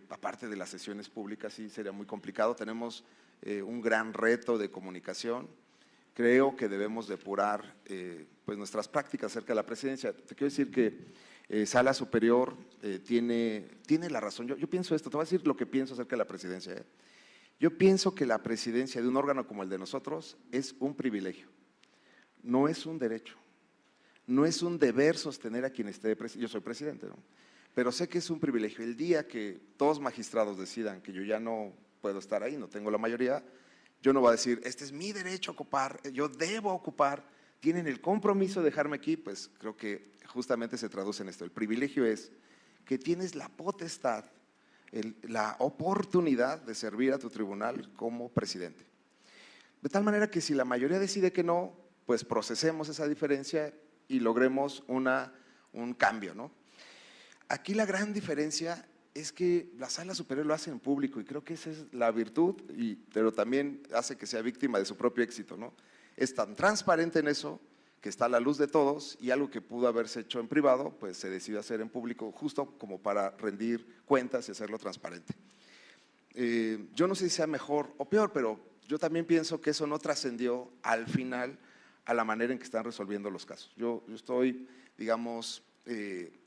aparte de las sesiones públicas, sí sería muy complicado. Tenemos un gran reto de comunicación. Creo que debemos depurar pues nuestras prácticas acerca de la presidencia. Te quiero decir que Sala Superior tiene la razón. Yo pienso esto, te voy a decir lo que pienso acerca de la presidencia. Yo pienso que la presidencia de un órgano como el de nosotros es un privilegio, no es un derecho, no es un deber sostener a quien esté presidente. Yo soy presidente, ¿no? Pero sé que es un privilegio. El día que todos magistrados decidan que yo ya no puedo estar ahí, no tengo la mayoría, yo no voy a decir, este es mi derecho a ocupar, yo debo ocupar, tienen el compromiso de dejarme aquí, pues creo que justamente se traduce en esto. El privilegio es que tienes la potestad, la oportunidad de servir a tu tribunal como presidente. De tal manera que si la mayoría decide que no, pues procesemos esa diferencia y logremos un cambio, ¿no? Aquí la gran diferencia es que la Sala Superior lo hace en público y creo que esa es la virtud, pero también hace que sea víctima de su propio éxito, ¿no? Es tan transparente en eso que está a la luz de todos y algo que pudo haberse hecho en privado, pues se decide hacer en público justo como para rendir cuentas y hacerlo transparente. Yo no sé si sea mejor o peor, pero yo también pienso que eso no trascendió al final a la manera en que están resolviendo los casos. Yo estoy, digamos,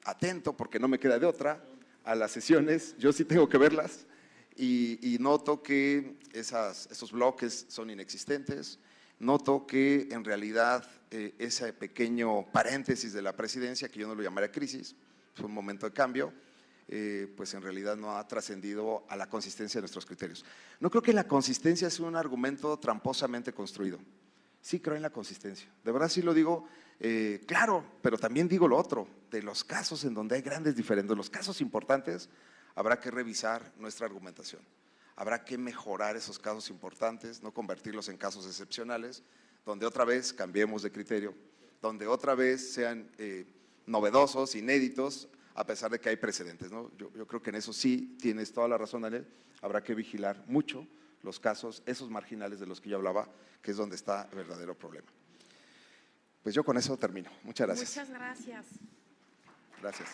atento, porque no me queda de otra, a las sesiones. Yo sí tengo que verlas y noto que esos bloques son inexistentes. Noto que en realidad ese pequeño paréntesis de la presidencia, que yo no lo llamaría crisis, fue un momento de cambio, pues en realidad no ha trascendido a la consistencia de nuestros criterios. No creo que la consistencia sea un argumento tramposamente construido. Sí creo en la consistencia, de verdad sí lo digo, claro, pero también digo lo otro, de los casos en donde hay grandes diferencias, los casos importantes, habrá que revisar nuestra argumentación. Habrá que mejorar esos casos importantes, no convertirlos en casos excepcionales, donde otra vez cambiemos de criterio, donde otra vez sean novedosos, inéditos, a pesar de que hay precedentes, ¿no? Yo creo que en eso sí tienes toda la razón, Daniel. Habrá que vigilar mucho los casos, esos marginales de los que yo hablaba, que es donde está el verdadero problema. Pues yo con eso termino. Muchas gracias. Muchas gracias. Gracias.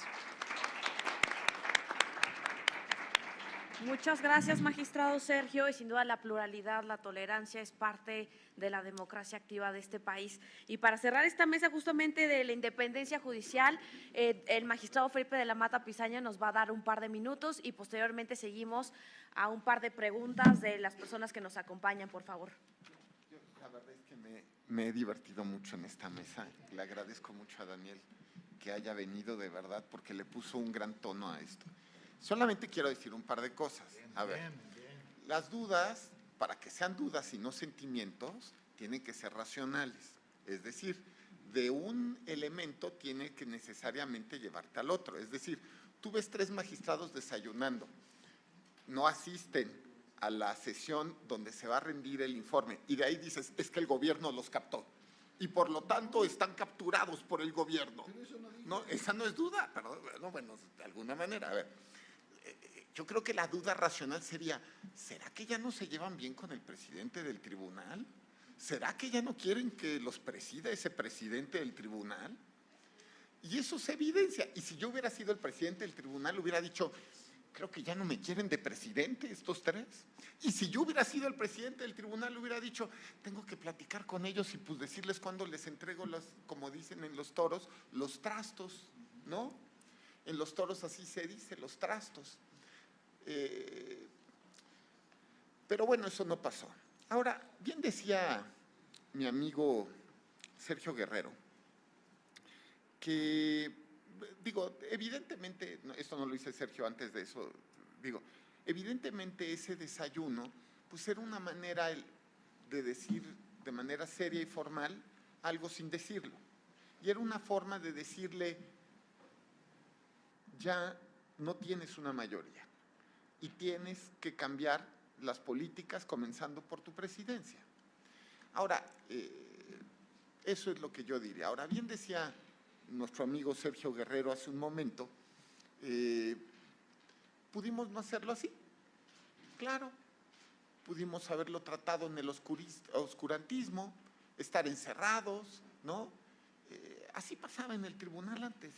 Muchas gracias, magistrado Sergio, y sin duda la pluralidad, la tolerancia es parte de la democracia activa de este país. Y para cerrar esta mesa justamente de la independencia judicial, el magistrado Felipe de la Mata Pizaña nos va a dar un par de minutos y posteriormente seguimos a un par de preguntas de las personas que nos acompañan, por favor. La verdad es que me he divertido mucho en esta mesa. Le agradezco mucho a Daniel que haya venido de verdad porque le puso un gran tono a esto. Solamente quiero decir un par de cosas. A ver, las dudas, para que sean dudas y no sentimientos, tienen que ser racionales. Es decir, de un elemento tiene que necesariamente llevarte al otro. Es decir, tú ves 3 magistrados desayunando, no asisten a la sesión donde se va a rendir el informe y de ahí dices, es que el gobierno los captó y por lo tanto están capturados por el gobierno. No, esa no es duda, pero bueno, de alguna manera, a ver. Yo creo que la duda racional sería, ¿será que ya no se llevan bien con el presidente del tribunal? ¿Será que ya no quieren que los presida ese presidente del tribunal? Y eso se evidencia. Y si yo hubiera sido el presidente del tribunal, hubiera dicho, creo que ya no me quieren de presidente estos 3. Y si yo hubiera sido el presidente del tribunal, hubiera dicho, tengo que platicar con ellos y pues decirles cuándo les entrego los, como dicen en los toros, los trastos, ¿no? En los toros así se dice, los trastos. Pero bueno, eso no pasó. Ahora, bien decía mi amigo Sergio Guerrero, que, digo, evidentemente, esto no lo dice Sergio antes de eso, digo, evidentemente ese desayuno, pues era una manera de decir de manera seria y formal algo sin decirlo. Y era una forma de decirle, ya no tienes una mayoría y tienes que cambiar las políticas comenzando por tu presidencia. Ahora, eso es lo que yo diría. Ahora, bien decía nuestro amigo Sergio Guerrero hace un momento, ¿pudimos no hacerlo así? Claro, pudimos haberlo tratado en el oscurantismo, estar encerrados, ¿no? Así pasaba en el tribunal antes.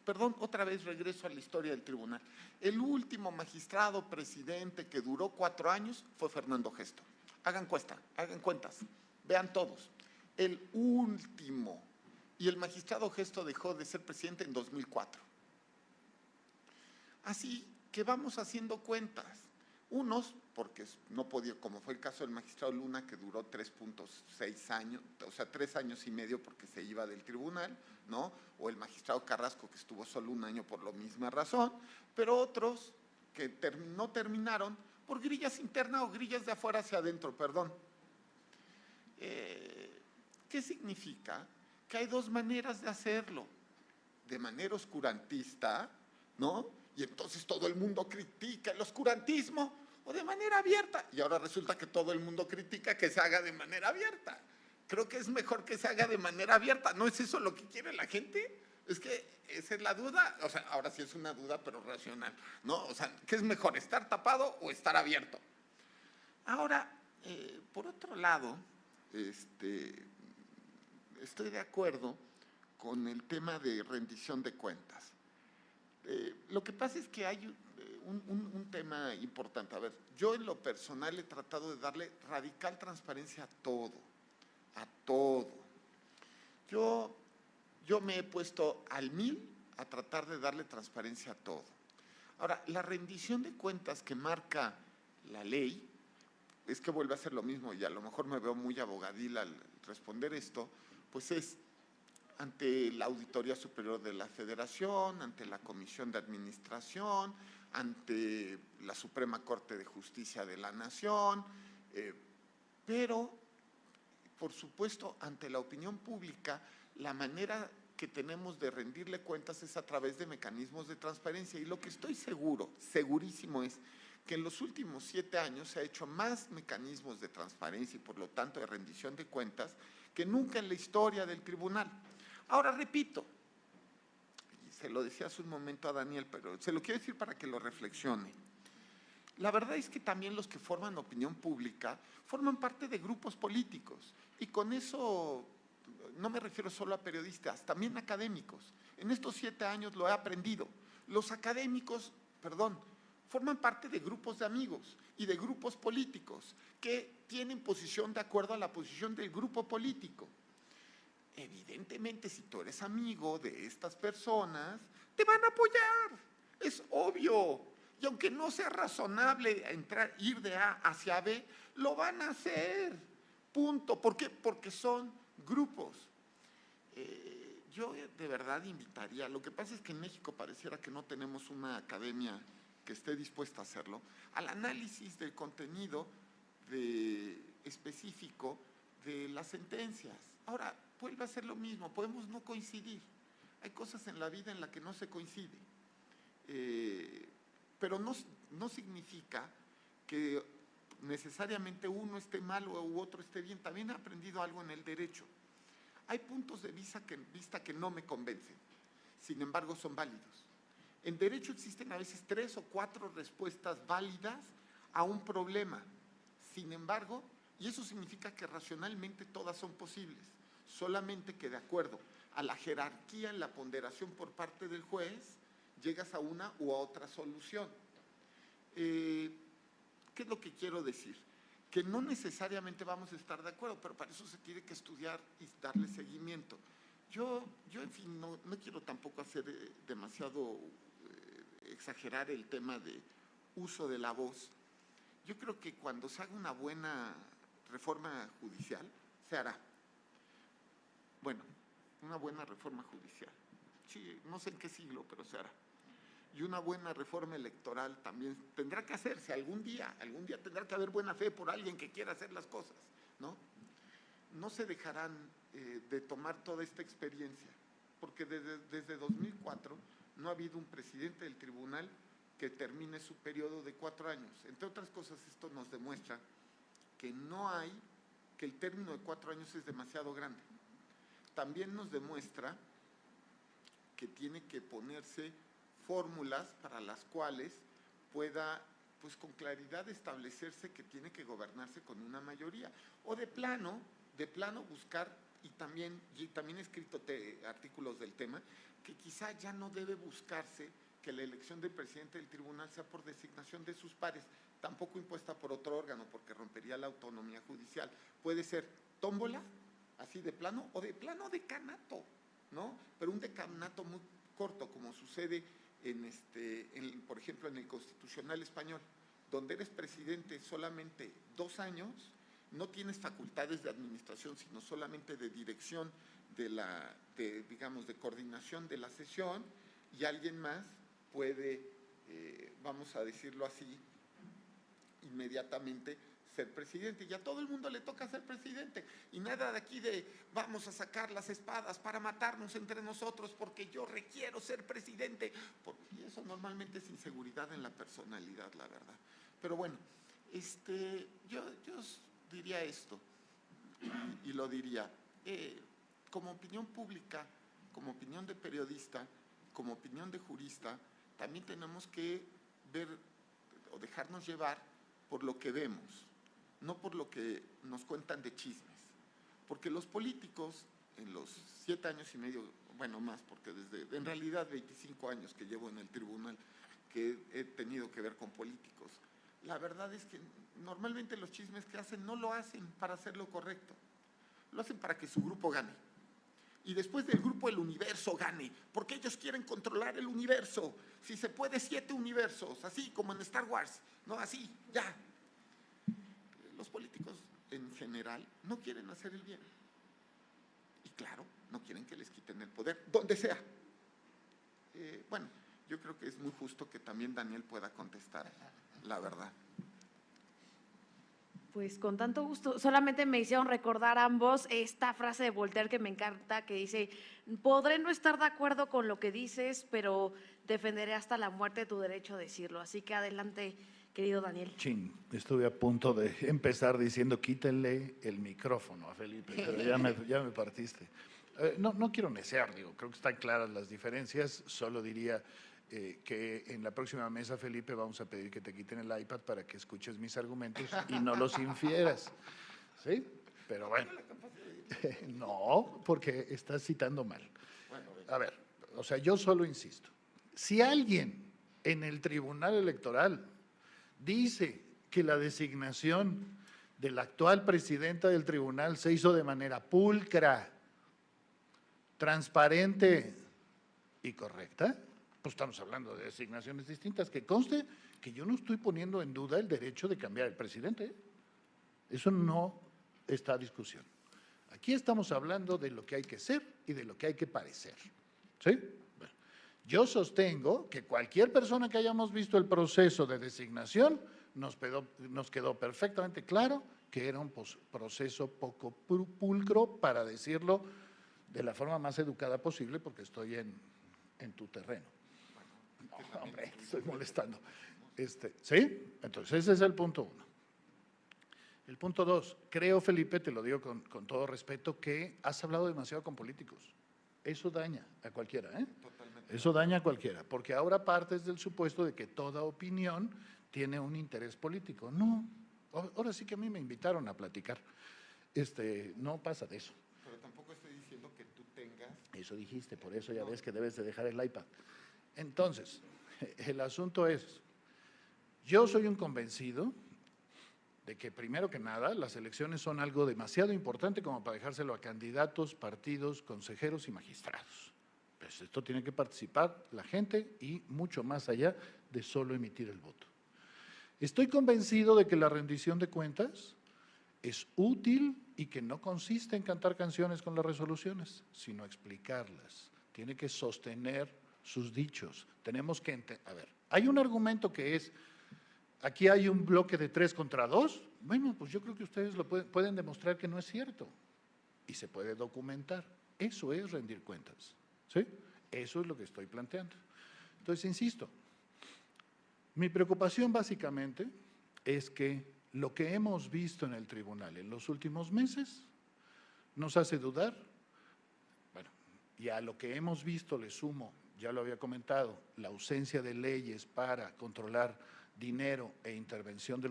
Perdón, otra vez regreso a la historia del tribunal. El último magistrado presidente que duró 4 años fue Fernando Gesto. Hagan cuentas, vean todos. El último. Y el magistrado Gesto dejó de ser presidente en 2004. Así que vamos haciendo cuentas. Unos, porque no podía, como fue el caso del magistrado Luna, que duró 3.6 años, o sea, 3 años y medio porque se iba del tribunal, ¿no? O el magistrado Carrasco, que estuvo solo 1 año por la misma razón, pero otros que no terminaron por grillas internas o grillas de afuera hacia adentro, perdón. ¿Qué significa? Que hay 2 maneras de hacerlo. De manera oscurantista, ¿no? Y entonces todo el mundo critica el oscurantismo, o de manera abierta. Y ahora resulta que todo el mundo critica que se haga de manera abierta. Creo que es mejor que se haga de manera abierta. ¿No es eso lo que quiere la gente? Es que esa es la duda. O sea, ahora sí es una duda, pero racional, ¿no? O sea, ¿qué es mejor, estar tapado o estar abierto? Ahora, por otro lado, estoy de acuerdo con el tema de rendición de cuentas. Lo que pasa es que hay un tema importante. A ver, yo en lo personal he tratado de darle radical transparencia a todo, a todo. Yo me he puesto al 1000 a tratar de darle transparencia a todo. Ahora, la rendición de cuentas que marca la ley, es que vuelve a ser lo mismo y a lo mejor me veo muy abogadil al responder esto, pues es ante la Auditoría Superior de la Federación, ante la Comisión de Administración, ante la Suprema Corte de Justicia de la Nación, pero, por supuesto, ante la opinión pública, la manera que tenemos de rendirle cuentas es a través de mecanismos de transparencia. Y lo que estoy seguro, segurísimo es que en los últimos 7 años se ha hecho más mecanismos de transparencia y, por lo tanto, de rendición de cuentas que nunca en la historia del tribunal. Ahora, repito, y se lo decía hace un momento a Daniel, pero se lo quiero decir para que lo reflexione. La verdad es que también los que forman opinión pública forman parte de grupos políticos. Y con eso no me refiero solo a periodistas, también académicos. En estos 7 años lo he aprendido. Los académicos, forman parte de grupos de amigos y de grupos políticos que tienen posición de acuerdo a la posición del grupo político. Evidentemente, si tú eres amigo de estas personas, te van a apoyar, es obvio. Y aunque no sea razonable ir de A hacia B, lo van a hacer, punto. ¿Por qué? Porque son grupos. Yo de verdad invitaría, lo que pasa es que en México pareciera que no tenemos una academia que esté dispuesta a hacerlo, al análisis del contenido específico de las sentencias. Ahora, vuelve a ser lo mismo, podemos no coincidir. Hay cosas en la vida en las que no se coincide. Pero no significa que necesariamente uno esté mal u otro esté bien. También he aprendido algo en el derecho. Hay puntos de vista que no me convencen, sin embargo son válidos. En derecho existen a veces 3 o 4 respuestas válidas a un problema. Sin embargo, y eso significa que racionalmente todas son posibles, solamente que de acuerdo a la jerarquía en la ponderación por parte del juez, llegas a una u a otra solución. ¿Qué es lo que quiero decir? Que no necesariamente vamos a estar de acuerdo, pero para eso se tiene que estudiar y darle seguimiento. Yo en fin, no quiero tampoco hacer demasiado exagerar el tema de uso de la voz. Yo creo que cuando se haga una buena reforma judicial, se hará. Bueno, una buena reforma judicial. Sí, no sé en qué siglo, pero se hará. Y una buena reforma electoral también tendrá que hacerse algún día tendrá que haber buena fe por alguien que quiera hacer las cosas, ¿no? No se dejarán de tomar toda esta experiencia, porque desde 2004 no ha habido un presidente del tribunal que termine su periodo de 4 años. Entre otras cosas, esto nos demuestra que el término de 4 años es demasiado grande. También nos demuestra que tiene que ponerse fórmulas para las cuales pueda, pues con claridad establecerse que tiene que gobernarse con una mayoría, o de plano buscar, y también he escrito artículos del tema, que quizá ya no debe buscarse que la elección del presidente del tribunal sea por designación de sus pares, tampoco impuesta por otro órgano, porque rompería la autonomía judicial. Puede ser tómbola, así de plano, o de plano decanato, ¿no? Pero un decanato muy corto, como sucede por ejemplo, en el Constitucional Español, donde eres presidente solamente 2 años, no tienes facultades de administración, sino solamente de dirección digamos, de coordinación de la sesión, y alguien más puede, vamos a decirlo así, inmediatamente ser presidente. Y a todo el mundo le toca ser presidente. Y nada de aquí de vamos a sacar las espadas para matarnos entre nosotros porque yo requiero ser presidente. Y eso normalmente es inseguridad en la personalidad, la verdad. Pero bueno, yo diría esto, y lo diría, como opinión pública, como opinión de periodista, como opinión de jurista, también tenemos que ver o dejarnos llevar por lo que vemos, no por lo que nos cuentan de chismes. Porque los políticos, en los 7 años y medio, bueno, más, porque en realidad 25 años que llevo en el tribunal, que he tenido que ver con políticos, la verdad es que normalmente los chismes que hacen no lo hacen para hacer lo correcto, lo hacen para que su grupo gane. Y después del grupo el universo gane, porque ellos quieren controlar el universo. Si se puede, 7 universos, así como en Star Wars, ¿no? Así, ya. Los políticos en general no quieren hacer el bien. Y claro, no quieren que les quiten el poder, donde sea. Bueno, yo creo que es muy justo que también Daniel pueda contestar la verdad. Pues con tanto gusto, solamente me hicieron recordar ambos esta frase de Voltaire que me encanta, que dice: podré no estar de acuerdo con lo que dices, pero defenderé hasta la muerte tu derecho a decirlo. Así que adelante, querido Daniel. Chin, estuve a punto de empezar diciendo quítenle el micrófono a Felipe, pero ya me partiste. No quiero neciar, creo que están claras las diferencias, solo diría que en la próxima mesa, Felipe, vamos a pedir que te quiten el iPad para que escuches mis argumentos y no los infieras, ¿sí? Pero bueno, no, porque estás citando mal. A ver, o sea, yo solo insisto, si alguien en el Tribunal Electoral. Dice que la designación de la actual presidenta del tribunal se hizo de manera pulcra, transparente y correcta. Pues estamos hablando de designaciones distintas. Que conste que yo no estoy poniendo en duda el derecho de cambiar el presidente. Eso no está a discusión. Aquí estamos hablando de lo que hay que ser y de lo que hay que parecer. ¿Sí? Bueno, yo sostengo que cualquier persona que hayamos visto el proceso de designación nos quedó perfectamente claro que era un proceso poco pulcro, para decirlo de la forma más educada posible, porque estoy en tu terreno. No, hombre, estoy molestando. ¿Sí? Entonces ese es el punto 1. El punto 2, creo, Felipe, te lo digo con todo respeto, que has hablado demasiado con políticos. Eso daña a cualquiera, ¿eh? Totalmente. Eso daña a cualquiera, porque ahora partes del supuesto de que toda opinión tiene un interés político. No, ahora sí que a mí me invitaron a platicar. No pasa de eso. Pero tampoco estoy diciendo que tú tengas… Eso dijiste, por eso ya ves que debes de dejar el iPad. Entonces, el asunto es, yo soy un convencido de que, primero que nada, las elecciones son algo demasiado importante como para dejárselo a candidatos, partidos, consejeros y magistrados. Pues esto tiene que participar la gente y mucho más allá de solo emitir el voto. Estoy convencido de que la rendición de cuentas es útil y que no consiste en cantar canciones con las resoluciones, sino explicarlas. Tiene que sostener sus dichos. Tenemos que a ver, hay un argumento que es, aquí hay un bloque de 3 contra 2. Bueno, pues yo creo que ustedes lo pueden demostrar que no es cierto y se puede documentar. Eso es rendir cuentas, ¿sí? Eso es lo que estoy planteando. Entonces, insisto, mi preocupación básicamente es que lo que hemos visto en el tribunal en los últimos meses nos hace dudar. Bueno, y a lo que hemos visto le sumo, ya lo había comentado, la ausencia de leyes para controlar dinero e intervención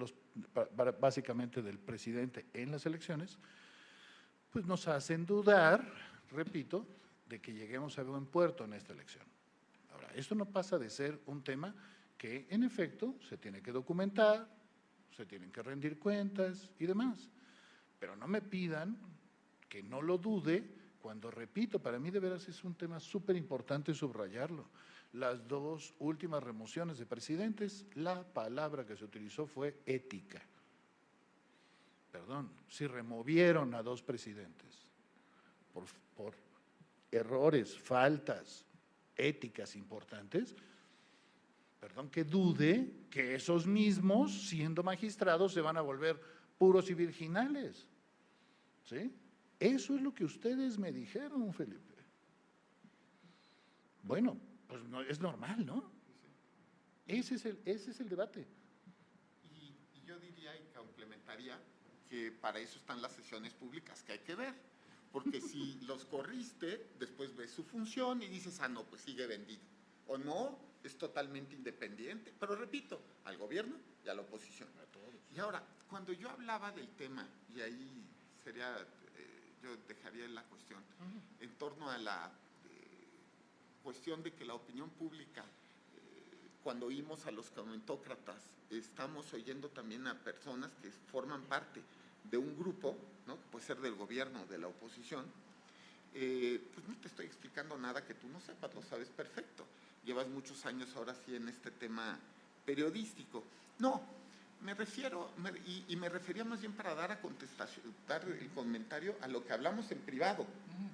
básicamente del presidente en las elecciones, pues nos hacen dudar, repito, de que lleguemos a buen puerto en esta elección. Ahora, esto no pasa de ser un tema que, en efecto, se tiene que documentar, se tienen que rendir cuentas y demás. Pero no me pidan que no lo dude cuando, repito, para mí de veras es un tema súper importante subrayarlo. Las 2 últimas remociones de presidentes, la palabra que se utilizó fue ética. Perdón, si removieron a 2 presidentes por errores, faltas éticas importantes, perdón que dude que esos mismos, siendo magistrados, se van a volver puros y virginales. ¿Sí? Eso es lo que ustedes me dijeron, Felipe. Bueno, pues no, es normal, ¿no? Ese es el debate. Y yo diría y complementaría que para eso están las sesiones públicas que hay que ver. Porque si los corriste, después ves su función y dices, no, pues sigue vendido. O no, es totalmente independiente. Pero repito, al gobierno y a la oposición. A todos. Y ahora, cuando yo hablaba del tema, y ahí sería, yo dejaría la cuestión, en torno a la cuestión de que la opinión pública, cuando oímos a los comentócratas, estamos oyendo también a personas que forman parte de un grupo, ¿no? Que puede ser del gobierno o de la oposición, pues no te estoy explicando nada que tú no sepas, lo sabes perfecto. Llevas muchos años ahora sí en este tema periodístico. No, me refiero, me refería más bien para dar el comentario a lo que hablamos en privado,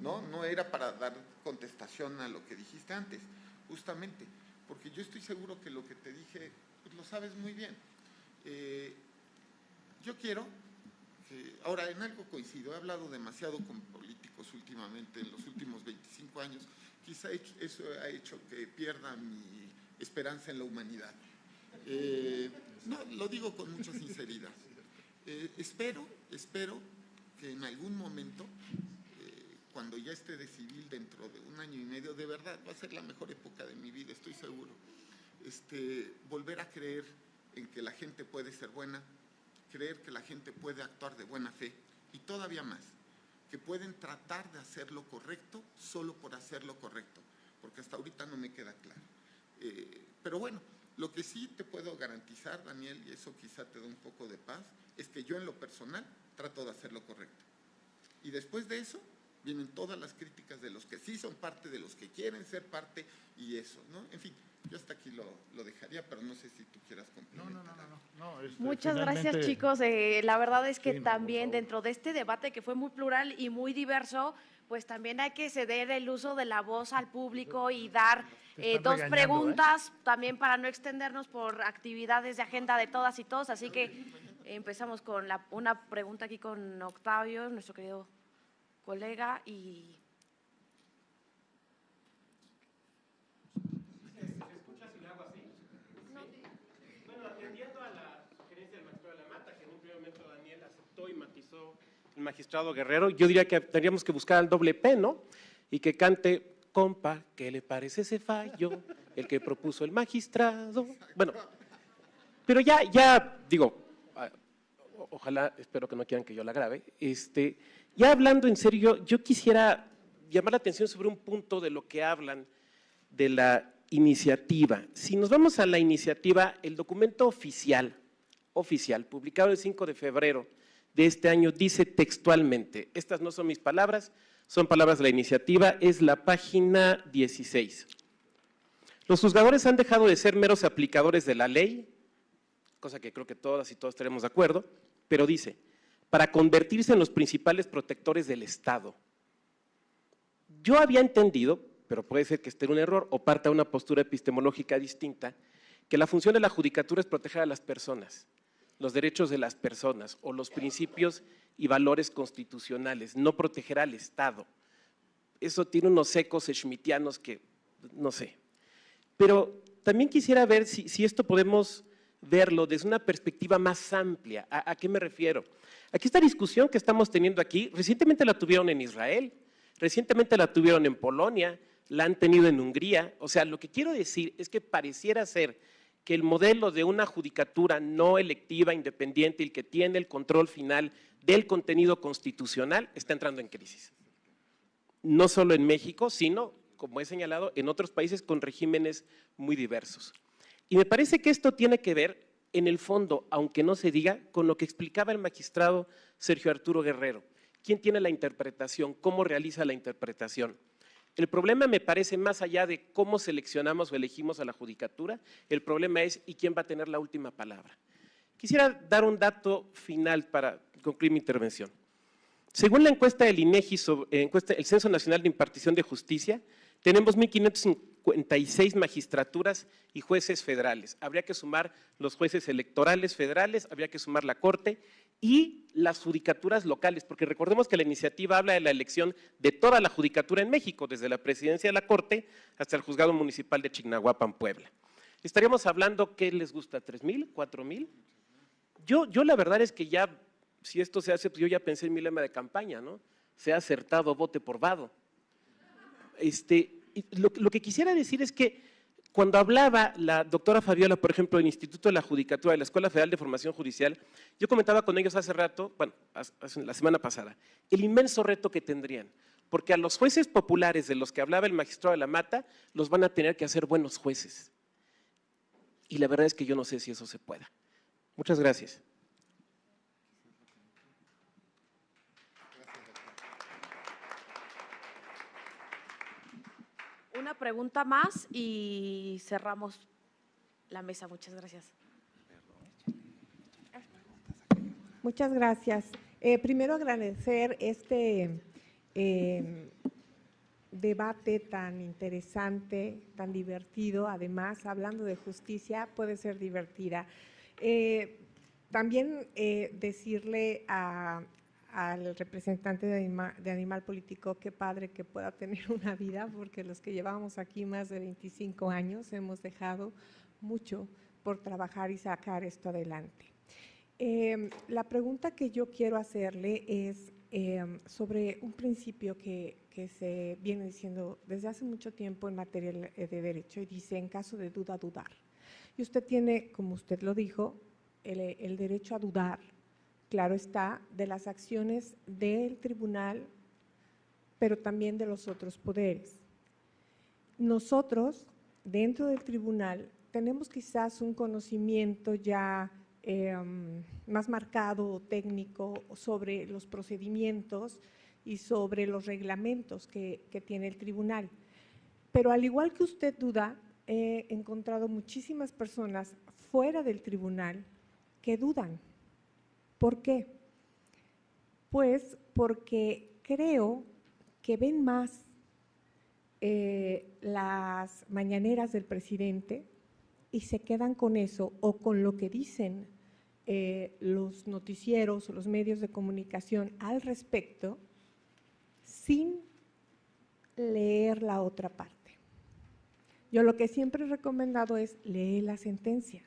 ¿no? No era para dar contestación a lo que dijiste antes, justamente, porque yo estoy seguro que lo que te dije, pues lo sabes muy bien. Yo quiero… Ahora, en algo coincido, he hablado demasiado con políticos últimamente, en los últimos 25 años, quizá eso ha hecho que pierda mi esperanza en la humanidad. No, lo digo con mucha sinceridad. Espero que en algún momento, cuando ya esté de civil dentro de 1 año y medio, de verdad va a ser la mejor época de mi vida, estoy seguro. Volver a creer en que la gente puede ser buena, creer que la gente puede actuar de buena fe y todavía más, que pueden tratar de hacer lo correcto solo por hacer lo correcto, porque hasta ahorita no me queda claro. Pero bueno, Lo que sí te puedo garantizar, Daniel, y eso quizá te da un poco de paz, es que yo en lo personal trato de hacer lo correcto. Y después de eso vienen todas las críticas de los que sí son parte, de los que quieren ser parte y eso, ¿no? En fin, yo hasta aquí lo dejaría, pero no sé si tú quieras complementar. No, Muchas gracias, finalmente, chicos. La verdad es que Sí, no, también por favor. dentro de este debate que fue muy plural y muy diverso, pues también hay que ceder el uso de la voz al público y dar Te están dos regañando, preguntas también para no extendernos por actividades de agenda de todas y todos. Así que empezamos con una pregunta aquí con Octavio, nuestro querido colega, y… Atendiendo a la sugerencia del magistrado de la Mata, que en un primer momento Daniel aceptó y matizó el magistrado Guerrero, yo diría que tendríamos que buscar al doble P, ¿no? Y que cante, compa, ¿qué le parece ese fallo? El que propuso el magistrado. Bueno, pero ya digo, ojalá, espero que no quieran que yo la grabe. Ya hablando en serio, yo quisiera llamar la atención sobre un punto de lo que hablan de la iniciativa. Si nos vamos a la iniciativa, el documento oficial, publicado el 5 de febrero de este año, dice textualmente, estas no son mis palabras, son palabras de la iniciativa, es la página 16. Los juzgadores han dejado de ser meros aplicadores de la ley, cosa que creo que todas y todos estaremos de acuerdo, pero dice, para convertirse en los principales protectores del Estado. Yo había entendido, pero puede ser que esté en un error o parta de una postura epistemológica distinta, que la función de la judicatura es proteger a las personas, los derechos de las personas o los principios y valores constitucionales, no proteger al Estado. Eso tiene unos ecos schmittianos que no sé. Pero también quisiera ver si esto podemos verlo desde una perspectiva más amplia. ¿A qué me refiero? Aquí esta discusión que estamos teniendo aquí, recientemente la tuvieron en Israel, recientemente la tuvieron en Polonia, la han tenido en Hungría. O sea, lo que quiero decir es que pareciera ser que el modelo de una judicatura no electiva, independiente, el que tiene el control final del contenido constitucional, está entrando en crisis. No solo en México, sino, como he señalado, en otros países con regímenes muy diversos. Y me parece que esto tiene que ver, en el fondo, aunque no se diga, con lo que explicaba el magistrado Sergio Arturo Guerrero. ¿Quién tiene la interpretación? ¿Cómo realiza la interpretación? El problema me parece más allá de cómo seleccionamos o elegimos a la judicatura, el problema es ¿y quién va a tener la última palabra? Quisiera dar un dato final para concluir mi intervención. Según la encuesta del INEGI, el Censo Nacional de Impartición de Justicia, tenemos 1,556 magistraturas y jueces federales. Habría que sumar los jueces electorales federales, habría que sumar la Corte y las judicaturas locales, porque recordemos que la iniciativa habla de la elección de toda la judicatura en México, desde la presidencia de la Corte hasta el juzgado municipal de Chignahuapan, Puebla. Estaríamos hablando, ¿qué les gusta? ¿3,000? ¿4,000? Yo la verdad es que ya, si esto se hace, pues yo ya pensé en mi lema de campaña, ¿no? Se ha acertado, vote por vado. Lo que quisiera decir es que cuando hablaba la doctora Fabiola, por ejemplo, del Instituto de la Judicatura de la Escuela Federal de Formación Judicial, yo comentaba con ellos hace rato, bueno, la semana pasada, el inmenso reto que tendrían, porque a los jueces populares de los que hablaba el magistrado de la Mata, los van a tener que hacer buenos jueces. Y la verdad es que yo no sé si eso se pueda. Muchas gracias. Una pregunta más y cerramos la mesa. Muchas gracias. Muchas gracias. Primero agradecer este debate tan interesante, tan divertido. Además, hablando de justicia, puede ser divertida. También decirle al representante de Animal Político, qué padre que pueda tener una vida, porque los que llevamos aquí más de 25 años hemos dejado mucho por trabajar y sacar esto adelante. La pregunta que yo quiero hacerle es sobre un principio que se viene diciendo desde hace mucho tiempo en materia de derecho, y dice, en caso de duda, dudar. Y usted tiene, como usted lo dijo, el derecho a dudar, claro está, de las acciones del tribunal, pero también de los otros poderes. Nosotros, dentro del tribunal, tenemos quizás un conocimiento ya más marcado o técnico sobre los procedimientos y sobre los reglamentos que tiene el tribunal. Pero al igual que usted duda, he encontrado muchísimas personas fuera del tribunal que dudan. ¿Por qué? Pues porque creo que ven más las mañaneras del presidente y se quedan con eso o con lo que dicen los noticieros o los medios de comunicación al respecto sin leer la otra parte. Yo lo que siempre he recomendado es leer la sentencia.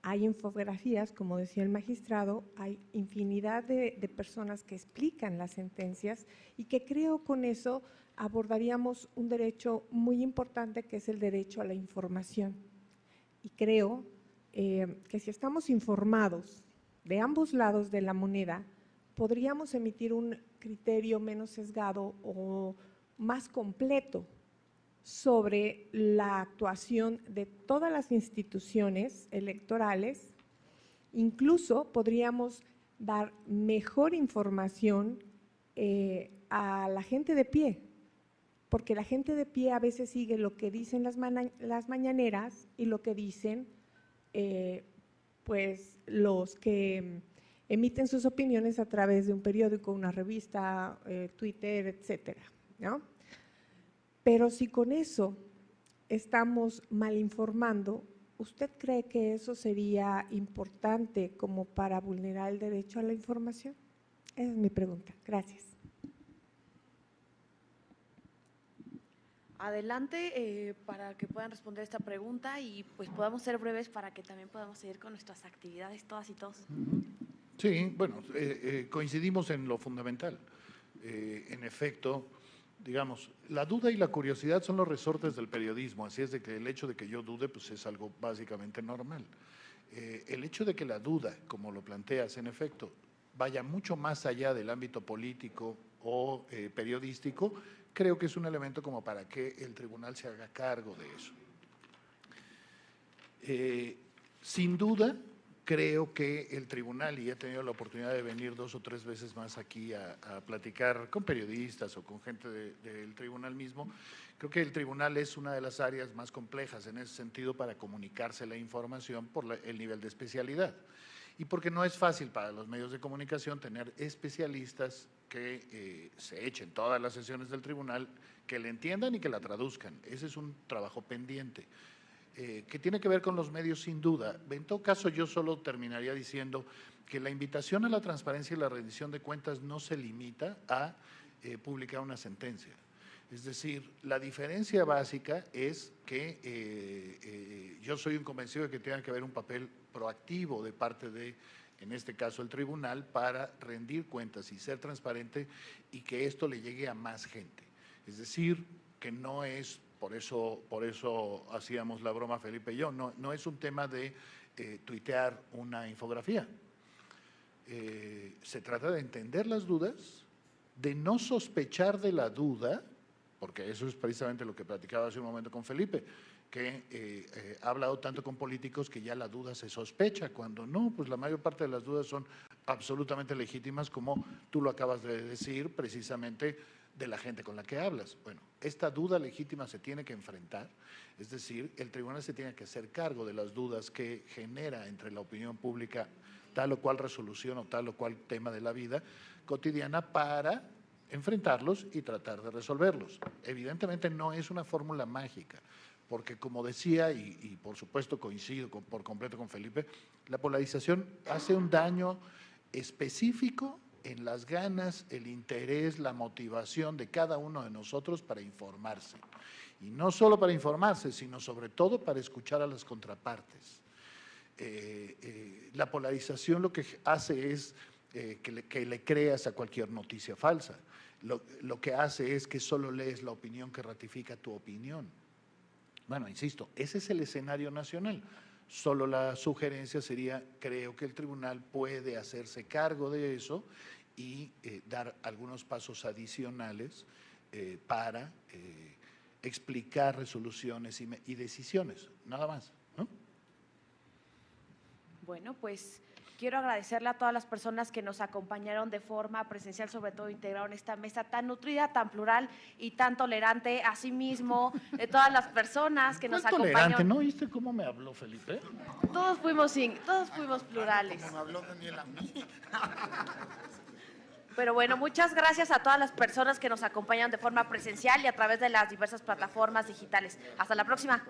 Hay infografías, como decía el magistrado, hay infinidad de personas que explican las sentencias y que creo con eso abordaríamos un derecho muy importante que es el derecho a la información. Y creo que si estamos informados de ambos lados de la moneda, podríamos emitir un criterio menos sesgado o más completo sobre la actuación de todas las instituciones electorales. Incluso podríamos dar mejor información a la gente de pie, porque la gente de pie a veces sigue lo que dicen las mañaneras y lo que dicen pues los que emiten sus opiniones a través de un periódico, una revista, Twitter, etcétera, ¿no? Pero si con eso estamos mal informando, ¿usted cree que eso sería importante como para vulnerar el derecho a la información? Esa es mi pregunta. Gracias. Adelante para que puedan responder esta pregunta y pues podamos ser breves para que también podamos seguir con nuestras actividades todas y todos. Sí, bueno, coincidimos en lo fundamental. En efecto, digamos, la duda y la curiosidad son los resortes del periodismo, así es de que el hecho de que yo dude pues es algo básicamente normal. El hecho de que la duda, como lo planteas, en efecto, vaya mucho más allá del ámbito político o periodístico, creo que es un elemento como para que el tribunal se haga cargo de eso. Sin duda, creo que el tribunal, y he tenido la oportunidad de venir 2 o 3 veces más aquí a platicar con periodistas o con gente del tribunal mismo, creo que el tribunal es una de las áreas más complejas en ese sentido para comunicarse la información por el nivel de especialidad. Y porque no es fácil para los medios de comunicación tener especialistas que se echen todas las sesiones del tribunal, que le entiendan y que la traduzcan. Ese es un trabajo pendiente. Que tiene que ver con los medios sin duda. En todo caso, yo solo terminaría diciendo que la invitación a la transparencia y la rendición de cuentas no se limita a publicar una sentencia. Es decir, la diferencia básica es que yo soy un convencido de que tenga que haber un papel proactivo de parte de, en este caso, el tribunal para rendir cuentas y ser transparente y que esto le llegue a más gente. Es decir, que no es… Por eso hacíamos la broma Felipe y yo, no es un tema de tuitear una infografía. Se trata de entender las dudas, de no sospechar de la duda, porque eso es precisamente lo que platicaba hace un momento con Felipe, que ha hablado tanto con políticos que ya la duda se sospecha, cuando no, pues la mayor parte de las dudas son absolutamente legítimas, como tú lo acabas de decir, precisamente de la gente con la que hablas. Bueno, esta duda legítima se tiene que enfrentar, es decir, el tribunal se tiene que hacer cargo de las dudas que genera entre la opinión pública tal o cual resolución o tal o cual tema de la vida cotidiana para enfrentarlos y tratar de resolverlos. Evidentemente no es una fórmula mágica, porque como decía, y por supuesto coincido por completo con Felipe, la polarización hace un daño específico en las ganas, el interés, la motivación de cada uno de nosotros para informarse. Y no solo para informarse, sino sobre todo para escuchar a las contrapartes. La polarización lo que hace es que le creas a cualquier noticia falsa. Lo que hace es que solo lees la opinión que ratifica tu opinión. Bueno, insisto, ese es el escenario nacional. Solo la sugerencia sería, creo que el tribunal puede hacerse cargo de eso y dar algunos pasos adicionales para explicar resoluciones y decisiones, nada más. Bueno, pues quiero agradecerle a todas las personas que nos acompañaron de forma presencial, sobre todo integraron esta mesa tan nutrida, tan plural y tan tolerante. Asimismo, de todas las personas que nos acompañaron. ¿No viste cómo me habló Felipe? Todos fuimos plurales. Como me habló Daniel a mí. Pero bueno, muchas gracias a todas las personas que nos acompañan de forma presencial y a través de las diversas plataformas digitales. Hasta la próxima.